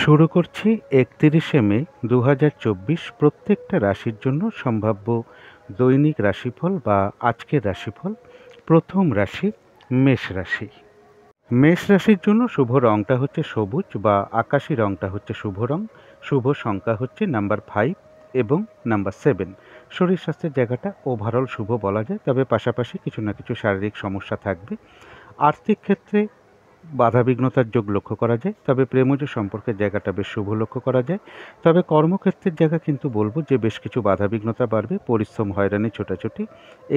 শুরু করছি ৩১শে মে ২০২৪ প্রত্যেকটা রাশির জন্য সম্ভাব্য দৈনিক রাশিফল বা আজকের রাশিফল। প্রথম রাশি মেষ রাশি। মেষ রাশির জন্য শুভ রংটা হচ্ছে সবুজ বা আকাশি রংটা হচ্ছে শুভ রং। শুভ সংখ্যা হচ্ছে নাম্বার 5 এবং নাম্বার 7। শরীর স্বাস্থ্যের জায়গাটা ওভারঅল শুভ বলা যায়, তবে পাশাপাশি কিছু না কিছু শারীরিক সমস্যা থাকবে। আর্থিক ক্ষেত্রে বাধাবিঘ্নতার যোগ লক্ষ্য করা যায়, তবে প্রেমজ সম্পর্কের জায়গাটা বেশ শুভ লক্ষ্য করা যায়। তবে কর্মক্ষেত্রের জায়গা কিন্তু বলবো যে বেশ কিছু বাধাবিঘ্নতা বাড়বে, পরিশ্রম, হয়রানি, ছোটাছুটি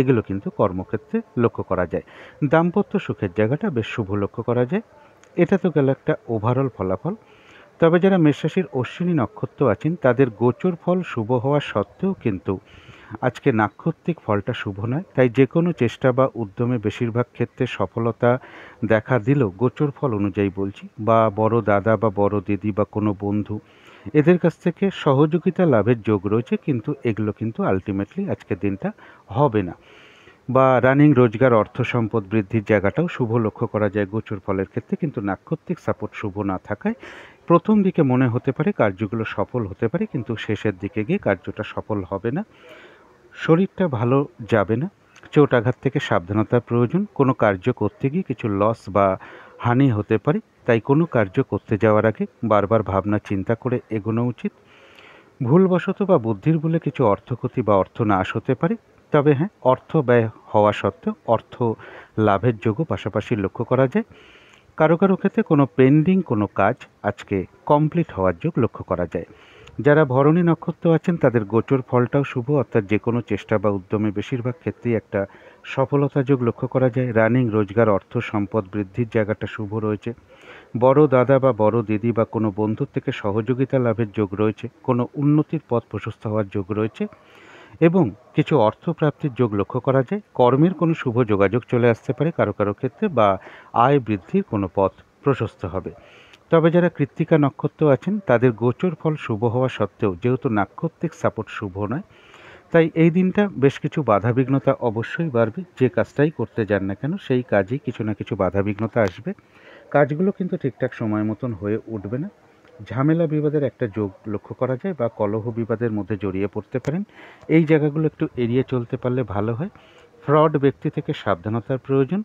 এগুলো কিন্তু কর্মক্ষেত্রে লক্ষ্য করা যায়। দাম্পত্য সুখের জায়গাটা বেশ শুভ লক্ষ্য করা যায়। এটা তো গেল একটা ওভারঅল ফলাফল। তবে যারা মেষরাশির অশ্বিনী নক্ষত্র আছেন তাদের গোচর ফল শুভ হওয়া সত্ত্বেও কিন্তু আজকে নাক্ষত্রিক ফলটা শুভ নয়, তাই যে কোনো চেষ্টা বা উদ্যমে বেশিরভাগ ক্ষেত্রে সফলতা দেখা দিলেও গোচর ফল অনুযায়ী বলছি, বা বড় দাদা বা বড় দিদি বা কোনো বন্ধু এদের কাছ থেকে সহযোগিতা লাভের যোগ রয়েছে, কিন্তু এগুলো কিন্তু আলটিমেটলি আজকের দিনটা হবে না। বা রানিং রোজগার, অর্থ সম্পদ বৃদ্ধির জায়গাটাও শুভ লক্ষ্য করা যায় গোচর ফলের ক্ষেত্রে, কিন্তু নাক্ষত্রিক সাপোর্ট শুভ না থাকায় প্রথম দিকে মনে হতে পারে কার্যগুলো সফল হতে পারে, কিন্তু শেষের দিকে গিয়ে কার্যটা সফল হবে না। শরীরটা ভালো যাবে না, চোট আঘাত থেকে সাবধানতার প্রয়োজন। কোনো কার্য করতে গিয়ে কিছু লস বা হানি হতে পারে, তাই কোনো কার্য করতে যাওয়ার আগে বারবার ভাবনা চিন্তা করে এগোনো উচিত। ভুলবশত বা বুদ্ধির বলে কিছু অর্থক্ষতি বা অর্থ নাশ হতে পারে, তবে হ্যাঁ, অর্থ ব্যয় হওয়া সত্ত্বেও অর্থ লাভের যোগও পাশাপাশি লক্ষ্য করা যায়। কারো কারো ক্ষেত্রে কোনো পেন্ডিং কোনো কাজ আজকে কমপ্লিট হওয়ার যোগ লক্ষ্য করা যায়। যারা ভরণী নক্ষত্র আছেন তাদের গোচর ফলটাও শুভ, অর্থাৎ যে কোনো চেষ্টা বা উদ্যমে বেশিরভাগ ক্ষেত্রেই একটা সফলতা যোগ লক্ষ্য করা যায়। রানিং রোজগার, অর্থ সম্পদ বৃদ্ধির জায়গাটা শুভ রয়েছে। বড় দাদা বা বড় দিদি বা কোনো বন্ধুর থেকে সহযোগিতা লাভের যোগ রয়েছে। কোনো উন্নতির পথ প্রশস্ত হওয়ার যোগ রয়েছে এবং কিছু অর্থ প্রাপ্তির যোগ লক্ষ্য করা যায়। কর্মের কোনো শুভ যোগাযোগ চলে আসতে পারে কারো কারো ক্ষেত্রে, বা আয় বৃদ্ধির কোনো পথ প্রশস্ত হবে। তবে যারা কৃত্তিকা নক্ষত্র আছেন তাদের গোচর ফল শুভ হওয়া সত্ত্বেও যেহেতু নাক্ষত্রিক সাপোর্ট শুভ নয়, তাই এই দিনটা বেশ কিছু বাধাবিঘ্নতা অবশ্যই বাড়বে। যে কাজটাই করতে যান না কেন সেই কাজেই কিছু না কিছু বাধাবিঘ্নতা আসবে। কাজগুলো কিন্তু ঠিকঠাক সময় মতন হয়ে উঠবে না। ঝামেলা বিবাদের একটা যোগ লক্ষ্য করা যায়, বা কলহ বিবাদের মধ্যে জড়িয়ে পড়তে পারেন। এই জায়গাগুলো একটু এড়িয়ে চলতে পারলে ভালো হয়। ফ্রড ব্যক্তি থেকে সাবধানতার প্রয়োজন।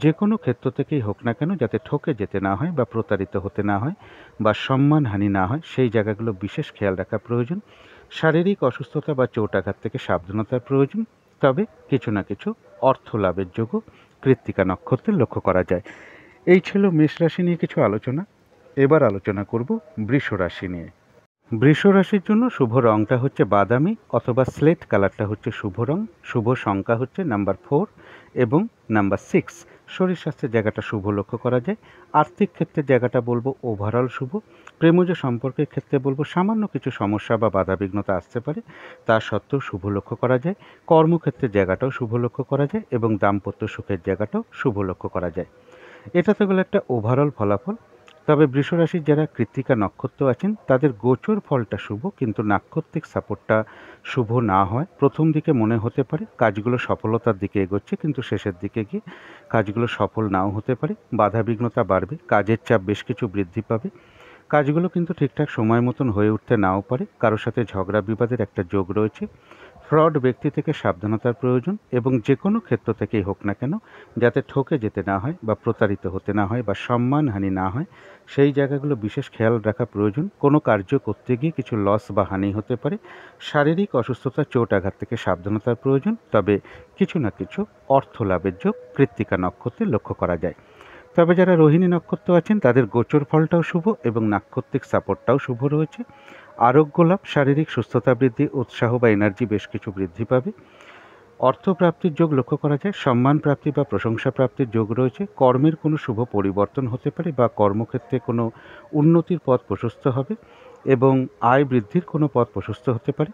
যে কোনো ক্ষেত্র থেকেই হোক না কেন যাতে ঠকে যেতে না হয় বা প্রতারিত হতে না হয় বা সম্মানহানি না হয়, সেই জায়গাগুলো বিশেষ খেয়াল রাখা প্রয়োজন। শারীরিক অসুস্থতা বা চোট আঘাত থেকে সাবধানতার প্রয়োজন। তবে কিছু না কিছু অর্থ লাভের যোগও কৃত্তিকা নক্ষত্রে লক্ষ্য করা যায়। এই ছিল মেষ রাশি নিয়ে কিছু আলোচনা। এবার আলোচনা করব বৃষ রাশি নিয়ে। বৃষ রাশির জন্য শুভ রংটা হচ্ছে বাদামি অথবা স্লেট কালারটা হচ্ছে শুভ রং। শুভ সংখ্যা হচ্ছে নাম্বার 4 এবং নাম্বার 6। শরীর স্বাস্থ্যের জায়গাটা শুভ লক্ষ্য করা যায়। আর্থিক ক্ষেত্রের জায়গাটা বলবো ওভারঅল শুভ। প্রেমজ সম্পর্কের ক্ষেত্রে বলবো সামান্য কিছু সমস্যা বা বাধাবিঘ্নতা আসতে পারে, তা সত্ত্বেও শুভ লক্ষ্য করা যায়। কর্মক্ষেত্রের জায়গাটাও শুভ লক্ষ্য করা যায় এবং দাম্পত্য সুখের জায়গাটাও শুভ লক্ষ্য করা যায়। এটা তো গেল একটা ওভারঅল ফলাফল। তবে বৃষরাশির যারা কৃত্তিকা নক্ষত্র আছেন তাদের গোচর ফলটা শুভ, কিন্তু নাক্ষত্রিক সাপোর্টটা শুভ না হয় প্রথম দিকে মনে হতে পারে কাজগুলো সফলতার দিকে এগোচ্ছে, কিন্তু শেষের দিকে গিয়ে কাজগুলো সফল নাও হতে পারে। বাধাবিঘ্নতা বাড়বে, কাজের চাপ বেশ কিছু বৃদ্ধি পাবে। কাজগুলো কিন্তু ঠিকঠাক সময় মতন হয়ে উঠতে নাও পারে। কারোর সাথে ঝগড়া বিবাদের একটা যোগ রয়েছে। ফ্রড ব্যক্তি থেকে সাবধানতার প্রয়োজন এবং যে কোনো ক্ষেত্র থেকেই হোক না কেন যাতে ঠকে যেতে না হয় বা প্রতারিত হতে না হয় বা সম্মানহানি না হয়, সেই জায়গাগুলো বিশেষ খেয়াল রাখা প্রয়োজন। কোনো কার্য করতে গিয়ে কিছু লস বা হানি হতে পারে। শারীরিক অসুস্থতা, চোট আঘাত থেকে সাবধানতার প্রয়োজন। তবে কিছু না কিছু অর্থ লাভের যোগ কৃত্তিকা নক্ষত্রে লক্ষ্য করা যায়। তবে যারা রোহিণী নক্ষত্র আছেন তাদের গোচর ফলটাও শুভ এবং নাক্ষত্রিক সাপোর্টটাও শুভ রয়েছে। আরোগ্য লাভ, শারীরিক সুস্থতা বৃদ্ধি, উৎসাহ বা এনার্জি বেশ কিছু বৃদ্ধি পাবে। অর্থপ্রাপ্তির যোগ লক্ষ্য করা যায়। সম্মান প্রাপ্তি বা প্রশংসা প্রাপ্তির যোগ রয়েছে। কর্মের কোনো শুভ পরিবর্তন হতে পারে বা কর্মক্ষেত্রে কোনো উন্নতির পথ প্রশস্ত হবে এবং আয় বৃদ্ধির কোনো পথ প্রশস্ত হতে পারে।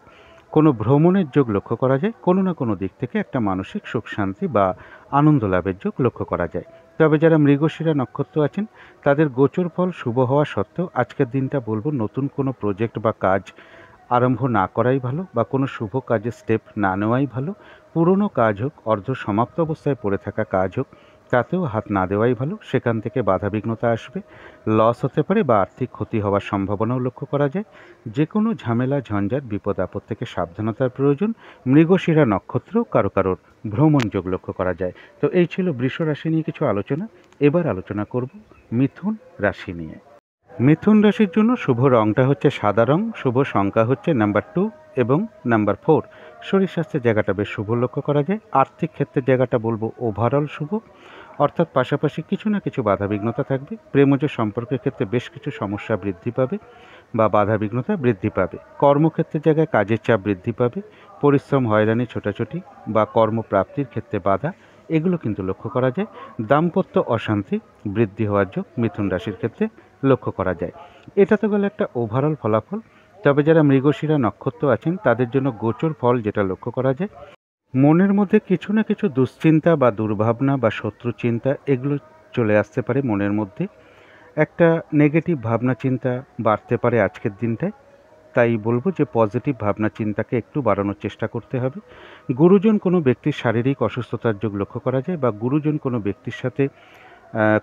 কোনো ভ্রমণের যোগ লক্ষ্য করা যায়। কোনো না কোনো দিক থেকে একটা মানসিক সুখ শান্তি বা আনন্দ লাভের যোগ লক্ষ্য করা যায়। তবে যারা মৃগশিরা নক্ষত্র আছেন তাদের গোচর ফল শুভ হওয়া সত্ত্বেও আজকের দিনটা বলবো নতুন কোনো প্রজেক্ট বা কাজ আরম্ভ না করাই ভালো, বা কোনো শুভ কাজে স্টেপ না নেওয়াই ভালো। পুরনো কাজ হোক, অর্ধ সমাপ্ত অবস্থায় পড়ে থাকা কাজ হোক, তাতেও হাত না দেওয়াই ভালো। সেখান থেকে বাধাবিঘ্নতা আসবে, লস হতে পারে বা আর্থিক ক্ষতি হওয়ার সম্ভাবনাও লক্ষ্য করা যায়। যে কোনো ঝামেলা, ঝঞ্ঝাট, বিপদ আপদ থেকে সাবধানতার প্রয়োজন। মৃগশিরা নক্ষত্র কারো কারোর ভ্রমণ যোগ লক্ষ্য করা যায়। তো এই ছিল বৃষ রাশি নিয়ে কিছু আলোচনা। এবার আলোচনা করব মিথুন রাশি নিয়ে। মিথুন রাশির জন্য শুভ রংটা হচ্ছে সাদা রং, শুভ সংখ্যা হচ্ছে নাম্বার 2 এবং নাম্বার 4। শরীর স্বাস্থ্যের জায়গাটা বেশ শুভ লক্ষ্য করা যায়। আর্থিক ক্ষেত্রের জায়গাটা বলবো ওভারঅল শুভ, অর্থাৎ পাশাপাশি কিছু না কিছু বাধাবিঘ্নতা থাকবে। প্রেমজ সম্পর্কের ক্ষেত্রে বেশ কিছু সমস্যা বৃদ্ধি পাবে বা বাধাবিঘ্নতা বৃদ্ধি পাবে। কর্মক্ষেত্রের জায়গায় কাজের চাপ বৃদ্ধি পাবে, পরিশ্রম, হয়রানি, ছোটাছুটি বা কর্মপ্রাপ্তির ক্ষেত্রে বাধা, এগুলো কিন্তু লক্ষ্য করা যায়। দাম্পত্য অশান্তি বৃদ্ধি হওয়ার যোগ মিথুন রাশির ক্ষেত্রে লক্ষ্য করা যায়। এটা তো গেল একটা ওভারঅল ফলাফল। তবে যারা মৃগশিরা নক্ষত্র আছেন তাদের জন্য গোচর ফল যেটা লক্ষ্য করা যায়, মনের মধ্যে কিছু না কিছু দুশ্চিন্তা বা দুর্ভাবনা বা শত্রু চিন্তা এগুলো চলে আসতে পারে। মনের মধ্যে একটা নেগেটিভ ভাবনা চিন্তা বাড়তে পারে আজকের দিনটায়। তাই বলবো যে পজিটিভ ভাবনা চিন্তাকে একটু বাড়ানোর চেষ্টা করতে হবে। গুরুজন কোনো ব্যক্তির শারীরিক অসুস্থতার যোগ লক্ষ্য করা যায় বা গুরুজন কোনো ব্যক্তির সাথে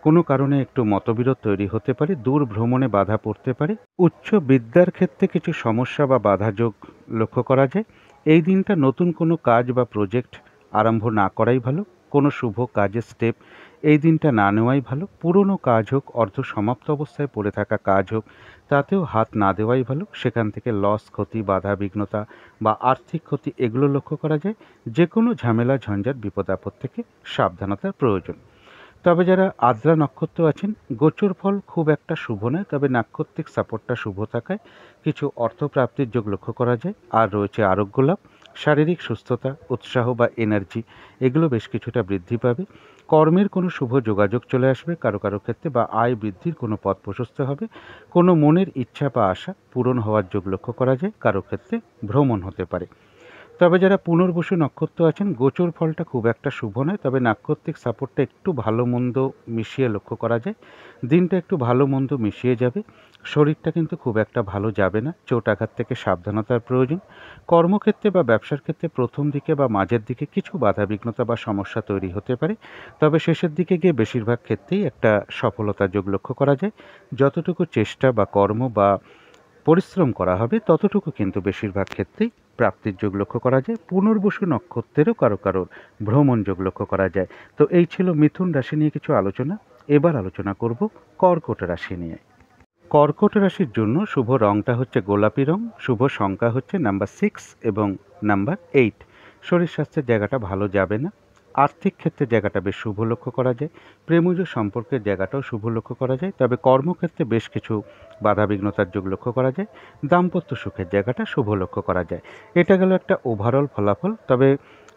কোনো কারণে একটু মতবিরোধ তৈরি হতে পারে, দূর ভ্রমণে বাধা পড়তে পারে। উচ্চ বিদ্যার ক্ষেত্রে কিছু সমস্যা বা বাধা যোগ লক্ষ্য করা যায়। এই দিনটা নতুন কোনো কাজ বা প্রজেক্ট আরম্ভ না করাই ভালো। কোনো শুভ কাজের স্টেপ এই দিনটা না নেওয়াই ভালো। পুরনো কাজ হোক, অর্ধ সমাপ্ত অবস্থায় পড়ে থাকা কাজ হোক, তাতেও হাত না দেওয়াই ভালো। সেখান থেকে লস, ক্ষতি, বাধা বিঘ্নতা বা আর্থিক ক্ষতি এগুলো লক্ষ্য করা যায়। যে কোনো ঝামেলা, ঝঞ্ঝাট, বিপদ আপদ থেকে সাবধানতার প্রয়োজন। তবে যারা আদ্রা নক্ষত্র আছেন, গোচর ফল খুব একটা শুভ নয়, তবে নাক্ষত্রিক সাপোর্টটা শুভ থাকায় কিছু অর্থপ্রাপ্তির যোগ লক্ষ্য করা যায়। আর রয়েছে আরোগ্য লাভ, শারীরিক সুস্থতা, উৎসাহ বা এনার্জি এগুলো বেশ কিছুটা বৃদ্ধি পাবে। কর্মের কোনো শুভ যোগাযোগ চলে আসবে কারো কারো ক্ষেত্রে, বা আয় বৃদ্ধির কোনো পথ প্রশস্ত হবে। কোনো মনের ইচ্ছা বা আশা পূরণ হওয়ার যোগ লক্ষ্য করা যায়। কারো ক্ষেত্রে ভ্রমণ হতে পারে। তবে যারা পুনর্বসু নক্ষত্র আছেন, গোচর ফলটা খুব একটা শুভ নয়, তবে নাক্ষত্রিক সাপোর্টটা একটু ভালো মন্দ মিশিয়ে লক্ষ্য করা যায়। দিনটা একটু ভালো মন্দ মিশিয়ে যাবে। শরীরটা কিন্তু খুব একটা ভালো যাবে না, চোট আঘাত থেকে সাবধানতার প্রয়োজন। কর্মক্ষেত্রে বা ব্যবসার ক্ষেত্রে প্রথম দিকে বা মাঝের দিকে কিছু বাধাবিঘ্নতা বা সমস্যা তৈরি হতে পারে, তবে শেষের দিকে গিয়ে বেশিরভাগ ক্ষেত্রেই একটা সফলতার যোগ লক্ষ্য করা যায়। যতটুকু চেষ্টা বা কর্ম বা পরিশ্রম করা হবে ততটুকু কিন্তু বেশিরভাগ ক্ষেত্রেই প্রাপ্তির যোগ লক্ষ্য করা যায়। পুনর্বসু নক্ষত্রেরও কারো কারোর ভ্রমণ যোগ লক্ষ্য করা যায়। তো এই ছিল মিথুন রাশি নিয়ে কিছু আলোচনা। এবার আলোচনা করব কর্কট রাশি নিয়ে। কর্কট রাশির জন্য শুভ রংটা হচ্ছে গোলাপি রং, শুভ সংখ্যা হচ্ছে নাম্বার 6 এবং নাম্বার 8। শরীর স্বাস্থ্যের জায়গাটা ভালো যাবে না। আর্থিক ক্ষেত্রে জায়গাটা বেশ শুভ লক্ষ্য করা যায়। প্রেমজ সম্পর্কের জায়গাটাও শুভ লক্ষ্য করা যায়, তবে কর্মক্ষেত্রে বেশ কিছু বাধাবিঘ্নতার যোগ লক্ষ্য করা যায়। দাম্পত্য সুখের জায়গাটা শুভ লক্ষ্য করা যায়। এটা গেল একটা ওভারঅল ফলাফল। তবে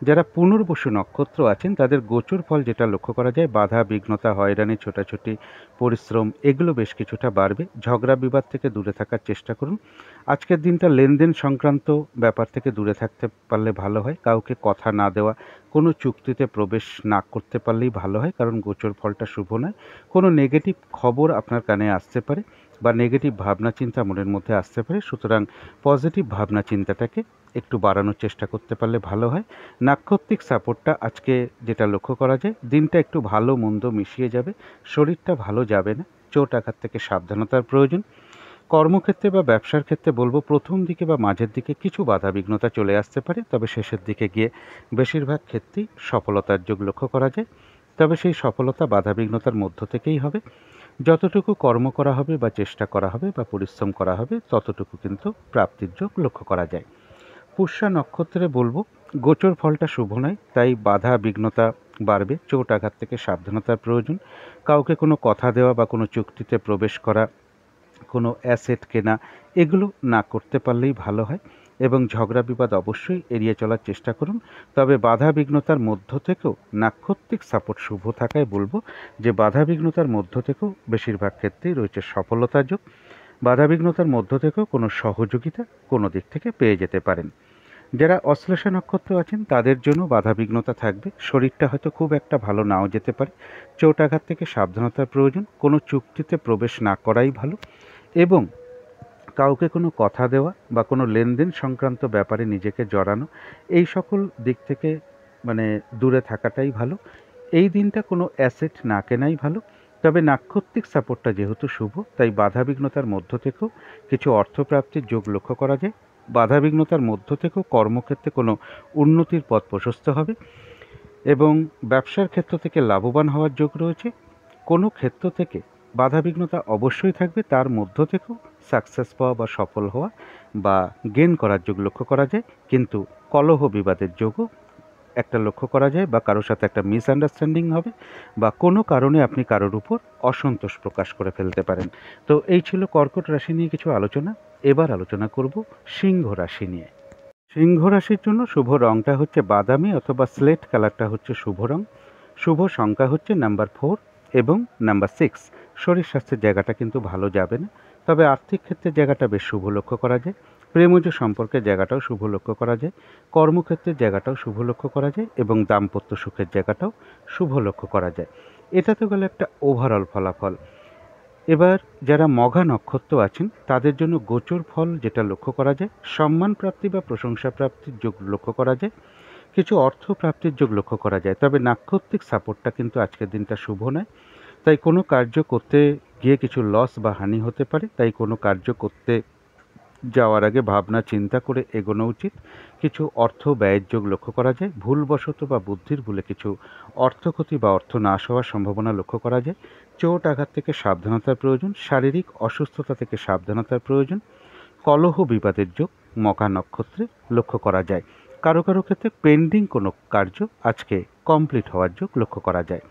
যারা পুনর্বসু নক্ষত্র আছেন তাদের গোচর ফল যেটা লক্ষ্য করা যায়, বাধা বিঘ্নতা, হয়রানি, ছোটাছুটি, পরিশ্রম এগুলো বেশ কিছুটা বাড়বে। ঝগড়া বিবাদ থেকে দূরে থাকার চেষ্টা করুন। আজকের দিনটা লেনদেন সংক্রান্ত ব্যাপার থেকে দূরে থাকতে পারলে ভালো হয়। কাউকে কথা না দেওয়া, কোনো চুক্তিতে প্রবেশ না করতে পারলেই ভালো হয়, কারণ গোচর ফলটা শুভ নয়। কোনো নেগেটিভ খবর আপনার কানে আসতে পারে বা নেগেটিভ ভাবনা চিন্তা মনের মধ্যে আসতে পারে। সুতরাং পজিটিভ ভাবনা চিন্তাটাকে একটু বাড়ানোর চেষ্টা করতে পারলে ভালো হয়। নাক্ষত্রিক সাপোর্টটা আজকে যেটা লক্ষ্য করা যায়, দিনটা একটু ভালো মন্দ মিশিয়ে যাবে। শরীরটা ভালো যাবে না, চোট আঘাত থেকে সাবধানতার প্রয়োজন। কর্মক্ষেত্রে বা ব্যবসার ক্ষেত্রে বলবো প্রথম দিকে বা মাঝের দিকে কিছু বাধাবিঘ্নতা চলে আসতে পারে, তবে শেষের দিকে গিয়ে বেশিরভাগ ক্ষেত্রেই সফলতার যোগ লক্ষ্য করা যায়। তবে সেই সফলতা বাধাবিঘ্নতার মধ্য থেকেই হবে। যতটুকু কর্ম করা হবে বা চেষ্টা করা হবে বা পরিশ্রম করা হবে ততটুকু কিন্তু প্রাপ্তির যোগ লক্ষ্য করা যায়। পুষ্যা নক্ষত্রে বলবো গোচর ফলটা শুভ নয়, তাই বাধা বিঘ্নতা বাড়বে, চোট আঘাত থেকে সাবধানতার প্রয়োজন। কাউকে কোনো কথা দেওয়া বা কোনো চুক্তিতে প্রবেশ করা, কোনো অ্যাসেট কেনা এগুলো না করতে পারলেই ভালো হয়, এবং ঝগড়া বিবাদ অবশ্যই এড়িয়ে চলার চেষ্টা করুন। তবে বাধা বিঘ্নতার মধ্য থেকেও নাক্ষত্রিক সাপোর্ট শুভ থাকায় বলবো যে বাধা বিঘ্নতার মধ্য থেকেও বেশিরভাগ ক্ষেত্রেই রয়েছে সফলতার যোগ। বাধাবিঘ্নতার মধ্য থেকেও কোনো সহযোগিতা কোনো দিক থেকে পেয়ে যেতে পারেন। যারা অশ্লেষা নক্ষত্র আছেন তাদের জন্য বাধাবিঘ্নতা থাকবে। শরীরটা হয়তো খুব একটা ভালো নাও যেতে পারে। চোট আঘাত থেকে সাবধানতার প্রয়োজন। কোনো চুক্তিতে প্রবেশ না করাই ভালো, এবং কাউকে কোনো কথা দেওয়া বা কোনো লেনদেন সংক্রান্ত ব্যাপারে নিজেকে জড়ানো, এই সকল দিক থেকে দূরে থাকাটাই ভালো। এই দিনটা কোনো অ্যাসেট না কেনাই ভালো, তবে নাক্ষত্রিক সাপোর্টটা যেহেতু শুভ, তাই বাধাবিঘ্নতার মধ্য থেকেও কিছু অর্থপ্রাপ্তির যোগ লক্ষ্য করা যায়। বাধাবিঘ্নতার মধ্য থেকেও কর্মক্ষেত্রে কোনো উন্নতির পথ প্রশস্ত হবে এবং ব্যবসার ক্ষেত্র থেকে লাভবান হওয়ার যোগ রয়েছে। কোনো ক্ষেত্র থেকে বাধাবিঘ্নতা অবশ্যই থাকবে, তার মধ্য থেকেও সাকসেস পাওয়া বা সফল হওয়া বা গেন করার যোগ লক্ষ্য করা যায়। কিন্তু কলহ বিবাদের যোগও একটা লক্ষ্য করা যায়, বা কারোর সাথে একটা মিসআন্ডারস্ট্যান্ডিং হবে, বা কোনো কারণে আপনি কারোর উপর অসন্তোষ প্রকাশ করে ফেলতে পারেন। তো এই ছিল কর্কট রাশি নিয়ে কিছু আলোচনা। এবার আলোচনা করব সিংহ রাশি নিয়ে। সিংহ রাশির জন্য শুভ রংটা হচ্ছে বাদামি অথবা স্লেট কালারটা হচ্ছে শুভ রং। শুভ সংখ্যা হচ্ছে নাম্বার 4 এবং নাম্বার 6। শরীর স্বাস্থ্যের জায়গাটা কিন্তু ভালো যাবে না, তবে আর্থিক ক্ষেত্রে জায়গাটা বেশ শুভ লক্ষ্য করা যায়। প্রেমজ সম্পর্কের জায়গাটাও শুভ লক্ষ্য করা যায়, কর্মক্ষেত্রের জায়গাটাও শুভ লক্ষ্য করা যায় এবং দাম্পত্য সুখের জায়গাটাও শুভ লক্ষ্য করা যায়। এটা তো গেল একটা ওভারঅল ফলাফল। এবার যারা মঘা নক্ষত্র আছেন তাদের জন্য গোচর ফল যেটা লক্ষ্য করা যায়, সম্মান প্রাপ্তি বা প্রশংসা প্রাপ্তির যোগ লক্ষ্য করা যায়, কিছু অর্থ প্রাপ্তির যোগ লক্ষ্য করা যায়। তবে নাক্ষত্রিক সাপোর্টটা কিন্তু আজকের দিনটা শুভ নয়, তাই কোনো কার্য করতে গিয়ে কিছু লস বা হানি হতে পারে। তাই কোনো কার্য করতে যাওয়ার আগে ভাবনা চিন্তা করে এগোনো উচিত। কিছু অর্থ ব্যয়ের যোগ লক্ষ্য করা যায়। ভুলবশত বা বুদ্ধির ভুলে কিছু অর্থক্ষতি বা অর্থ নাশ হওয়ার সম্ভাবনা লক্ষ্য করা যায়। চোট আঘাত থেকে সাবধানতার প্রয়োজন, শারীরিক অসুস্থতা থেকে সাবধানতার প্রয়োজন। কলহ বিবাদের যোগ মঘা নক্ষত্রে লক্ষ্য করা যায়। কারো কারো ক্ষেত্রে পেন্ডিং কোনো কার্য আজকে কমপ্লিট হওয়ার যোগ লক্ষ্য করা যায়।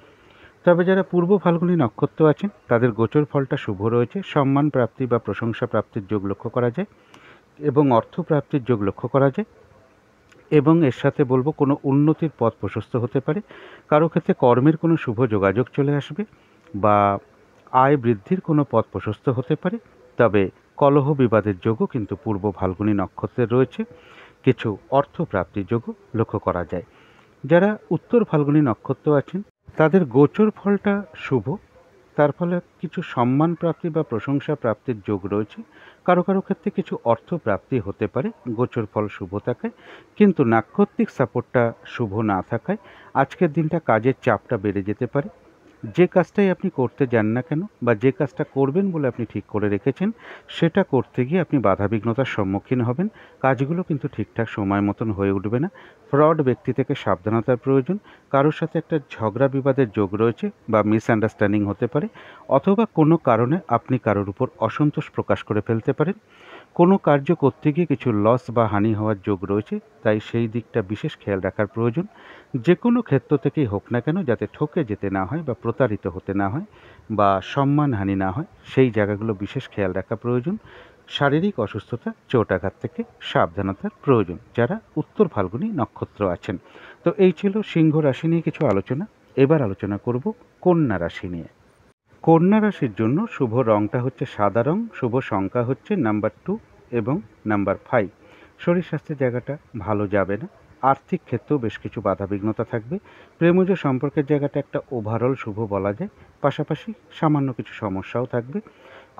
তবে যারা পূর্ব ফাল্গুনী নক্ষত্র আছেন তাদের গোচর ফলটা শুভ রয়েছে। সম্মান প্রাপ্তি বা প্রশংসা প্রাপ্তির যোগ লক্ষ্য করা যায় এবং অর্থ প্রাপ্তির যোগ লক্ষ্য করা যায়, এবং এর সাথে বলবো কোনো উন্নতির পথ প্রশস্ত হতে পারে। কারো ক্ষেত্রে কর্মের কোনো শুভ যোগাযোগ চলে আসবে বা আয় বৃদ্ধির কোনো পথ প্রশস্ত হতে পারে। তবে কলহ বিবাদের যোগও কিন্তু পূর্ব ফাল্গুনী নক্ষত্রের রয়েছে। কিছু অর্থ প্রাপ্তির যোগও লক্ষ্য করা যায়। যারা উত্তর ফাল্গুনী নক্ষত্র আছেন তাদের গোচর ফলটা শুভ, তার ফলে কিছু সম্মান প্রাপ্তি বা প্রশংসা প্রাপ্তির যোগ রয়েছে। কারো কারো ক্ষেত্রে কিছু অর্থ প্রাপ্তি হতে পারে গোচর ফল শুভ থাকায়, কিন্তু নাক্ষত্রিক সাপোর্টটা শুভ না থাকায় আজকের দিনটা কাজের চাপটা বেড়ে যেতে পারে। যে কাজটাই আপনি করতে যান না কেন বা যে কাজটা করবেন বলে আপনি ঠিক করে রেখেছেন, সেটা করতে গিয়ে আপনি বাধাবিঘ্নতার সম্মুখীন হবেন। কাজগুলো কিন্তু ঠিকঠাক সময় মতন হয়ে উঠবে না। ফ্রড ব্যক্তি থেকে সাবধানতার প্রয়োজন। কারোর সাথে একটা ঝগড়া বিবাদের যোগ রয়েছে বা মিসআন্ডারস্ট্যান্ডিং হতে পারে, অথবা কোনো কারণে আপনি কারোর উপর অসন্তোষ প্রকাশ করে ফেলতে পারেন। কোনো কার্য করতে গিয়ে কিছু লস বা হানি হওয়ার যোগ রয়েছে, তাই সেই দিকটা বিশেষ খেয়াল রাখার প্রয়োজন। যে কোনো ক্ষেত্র থেকেই হোক না কেন যাতে ঠকে যেতে না হয় বা প্রতারিত হতে না হয় বা সম্মানহানি না হয়, সেই জায়গাগুলো বিশেষ খেয়াল রাখা প্রয়োজন। শারীরিক অসুস্থতা চোট আঘাত থেকে সাবধানতার প্রয়োজন যারা উত্তর ফাল্গুনী নক্ষত্র আছেন। তো এই ছিল সিংহ রাশি নিয়ে কিছু আলোচনা। এবার আলোচনা করব কন্যা রাশি নিয়ে। কন্যা রাশির জন্য শুভ রংটা হচ্ছে সাদা রং। শুভ সংখ্যা হচ্ছে নাম্বার 2 এবং নাম্বার 5। শরীর স্বাস্থ্যের জায়গাটা ভালো যাবে না। আর্থিক ক্ষেত্রেও বেশ কিছু বাধাবিঘ্নতা থাকবে। প্রেমজ সম্পর্কের জায়গাটা একটা ওভারঅল শুভ বলা যায়, পাশাপাশি সামান্য কিছু সমস্যাও থাকবে।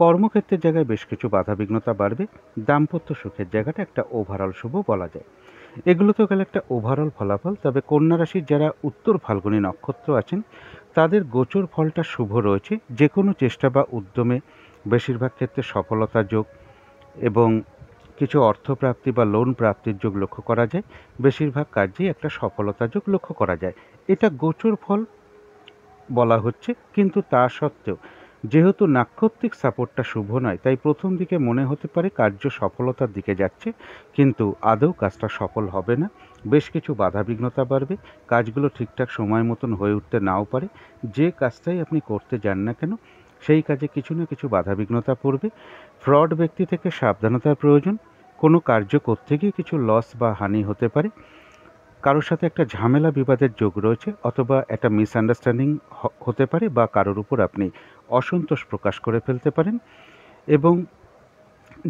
কর্মক্ষেত্রের জায়গায় বেশ কিছু বাধাবিঘ্নতা বাড়বে। দাম্পত্য সুখের জায়গাটা একটা ওভারঅল শুভ বলা যায়। এগুলো তো গেল একটা ওভারঅল ফলাফল। তবে কন্যা রাশির যারা উত্তর ফাল্গুনী নক্ষত্র আছেন তাদের গোচর ফলটা শুভ রয়েছে। যে কোনো চেষ্টা বা উদ্যমে বেশিরভাগ ক্ষেত্রে সফলতা যোগ এবং কিছু অর্থপ্রাপ্তি বা লোন প্রাপ্তির যোগ লক্ষ্য করা যায়। বেশিরভাগ কার্যেই একটা সফলতা যোগ লক্ষ্য করা যায়। এটা গোচর ফল বলা হচ্ছে, কিন্তু তা সত্ত্বেও যেহেতু নাক্ষত্রিক সাপোর্টটা শুভ নয়, তাই প্রথম দিকে মনে হতে পারে কার্য সফলতার দিকে যাচ্ছে, কিন্তু আদৌ কাজটা সফল হবে না। বেশ কিছু বাধাবিঘ্নতা বাড়বে। কাজগুলো ঠিকঠাক সময় মতন হয়ে উঠতে নাও পারে। যে কাজটাই আপনি করতে যান না কেন সেই কাজে কিছু না কিছু বাধাবিঘ্নতা পড়বে। ফ্রড ব্যক্তি থেকে সাবধানতার প্রয়োজন। কোনো কার্য করতে গিয়ে কিছু লস বা হানি হতে পারে। কারোর সাথে একটা ঝামেলা বিবাদের যোগ রয়েছে, অথবা একটা মিসআন্ডারস্ট্যান্ডিং হতে পারে বা কারোর উপর আপনি অসন্তোষ প্রকাশ করে ফেলতে পারেন। এবং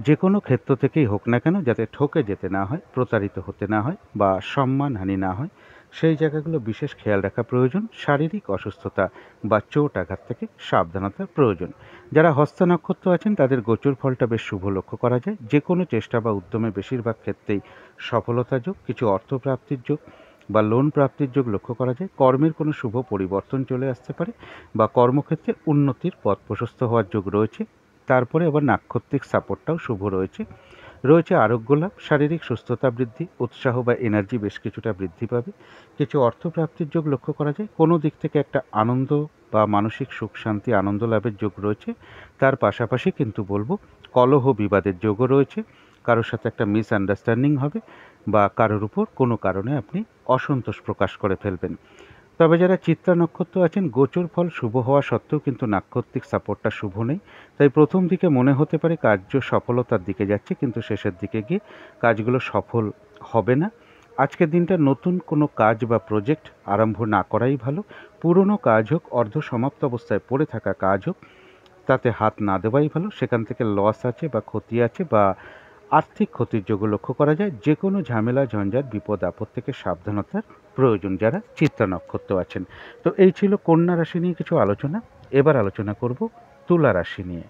যে কোনো ক্ষেত্র থেকেই হোক না কেন যাতে ঠকে যেতে না হয়, প্রতারিত হতে না হয় বা সম্মানহানি না হয়, সেই জায়গাগুলো বিশেষ খেয়াল রাখা প্রয়োজন। শারীরিক অসুস্থতা বা চোট আঘাত থেকে সাবধানতার প্রয়োজন। যারা হস্ত নক্ষত্র আছেন তাদের গোচর ফলটা বেশ শুভ লক্ষ্য করা যায়। যে কোনো চেষ্টা বা উদ্যমে বেশিরভাগ ক্ষেত্রেই সফলতা যোগ, কিছু অর্থপ্রাপ্তির যোগ, বা লোন প্রাপ্তির যোগ লক্ষ্য করা যায়। কর্মের কোনো শুভ পরিবর্তন চলে আসতে পারে বা কর্মক্ষেত্রে উন্নতির পথ প্রশস্ত হওয়ার যোগ রয়েছে। তারপরে আবার নাক্ষত্রিক সাপোর্টটাও শুভ রয়েছে। রয়েছে আরোগ্য লাভ, শারীরিক সুস্থতা বৃদ্ধি, উৎসাহ বা এনার্জি বেশ কিছুটা বৃদ্ধি পাবে। কিছু অর্থপ্রাপ্তির যোগ লক্ষ্য করা যায়। কোনো দিক থেকে একটা আনন্দ বা মানসিক সুখ শান্তি আনন্দ লাভের যোগ রয়েছে। তার পাশাপাশি কিন্তু বলবো কলহ বিবাদের যোগও রয়েছে। কারোর সাথে একটা মিসআন্ডারস্ট্যান্ডিং হবে বা কারোর উপর কোনো কারণে আপনি অসন্তোষ প্রকাশ করে ফেলবেন। তবে যারা চিত্রা নক্ষত্র আছেন, গোচর ফল শুভ হওয়া সত্ত্বেও কিন্তু নাক্ষত্রিক সাপোর্টটা শুভ নেই। তাই প্রথম দিকে মনে হতে পারে কার্য সফলতার দিকে যাচ্ছে, কিন্তু শেষের দিকে গিয়ে কাজগুলো সফল হবে না। আজকের দিনটা নতুন কোনো কাজ বা প্রজেক্ট আরম্ভ না করাই ভালো। পুরনো কাজ হোক, অর্ধ সমাপ্ত অবস্থায় পড়ে থাকা কাজ হোক, তাতে হাত না দেওয়াই ভালো। সেখান থেকে লস আছে বা ক্ষতি আছে বা আর্থিক ক্ষতির যোগও লক্ষ্য করা যায়। যে কোনো ঝামেলা ঝঞ্ঝাট বিপদ আপদ থেকে সাবধানতার প্রয়োজন যারা চিত্রা নক্ষত্র আছেন। তো এই ছিল কন্যা রাশি নিয়ে কিছু আলোচনা। এবার আলোচনা করব তুলা রাশি নিয়ে।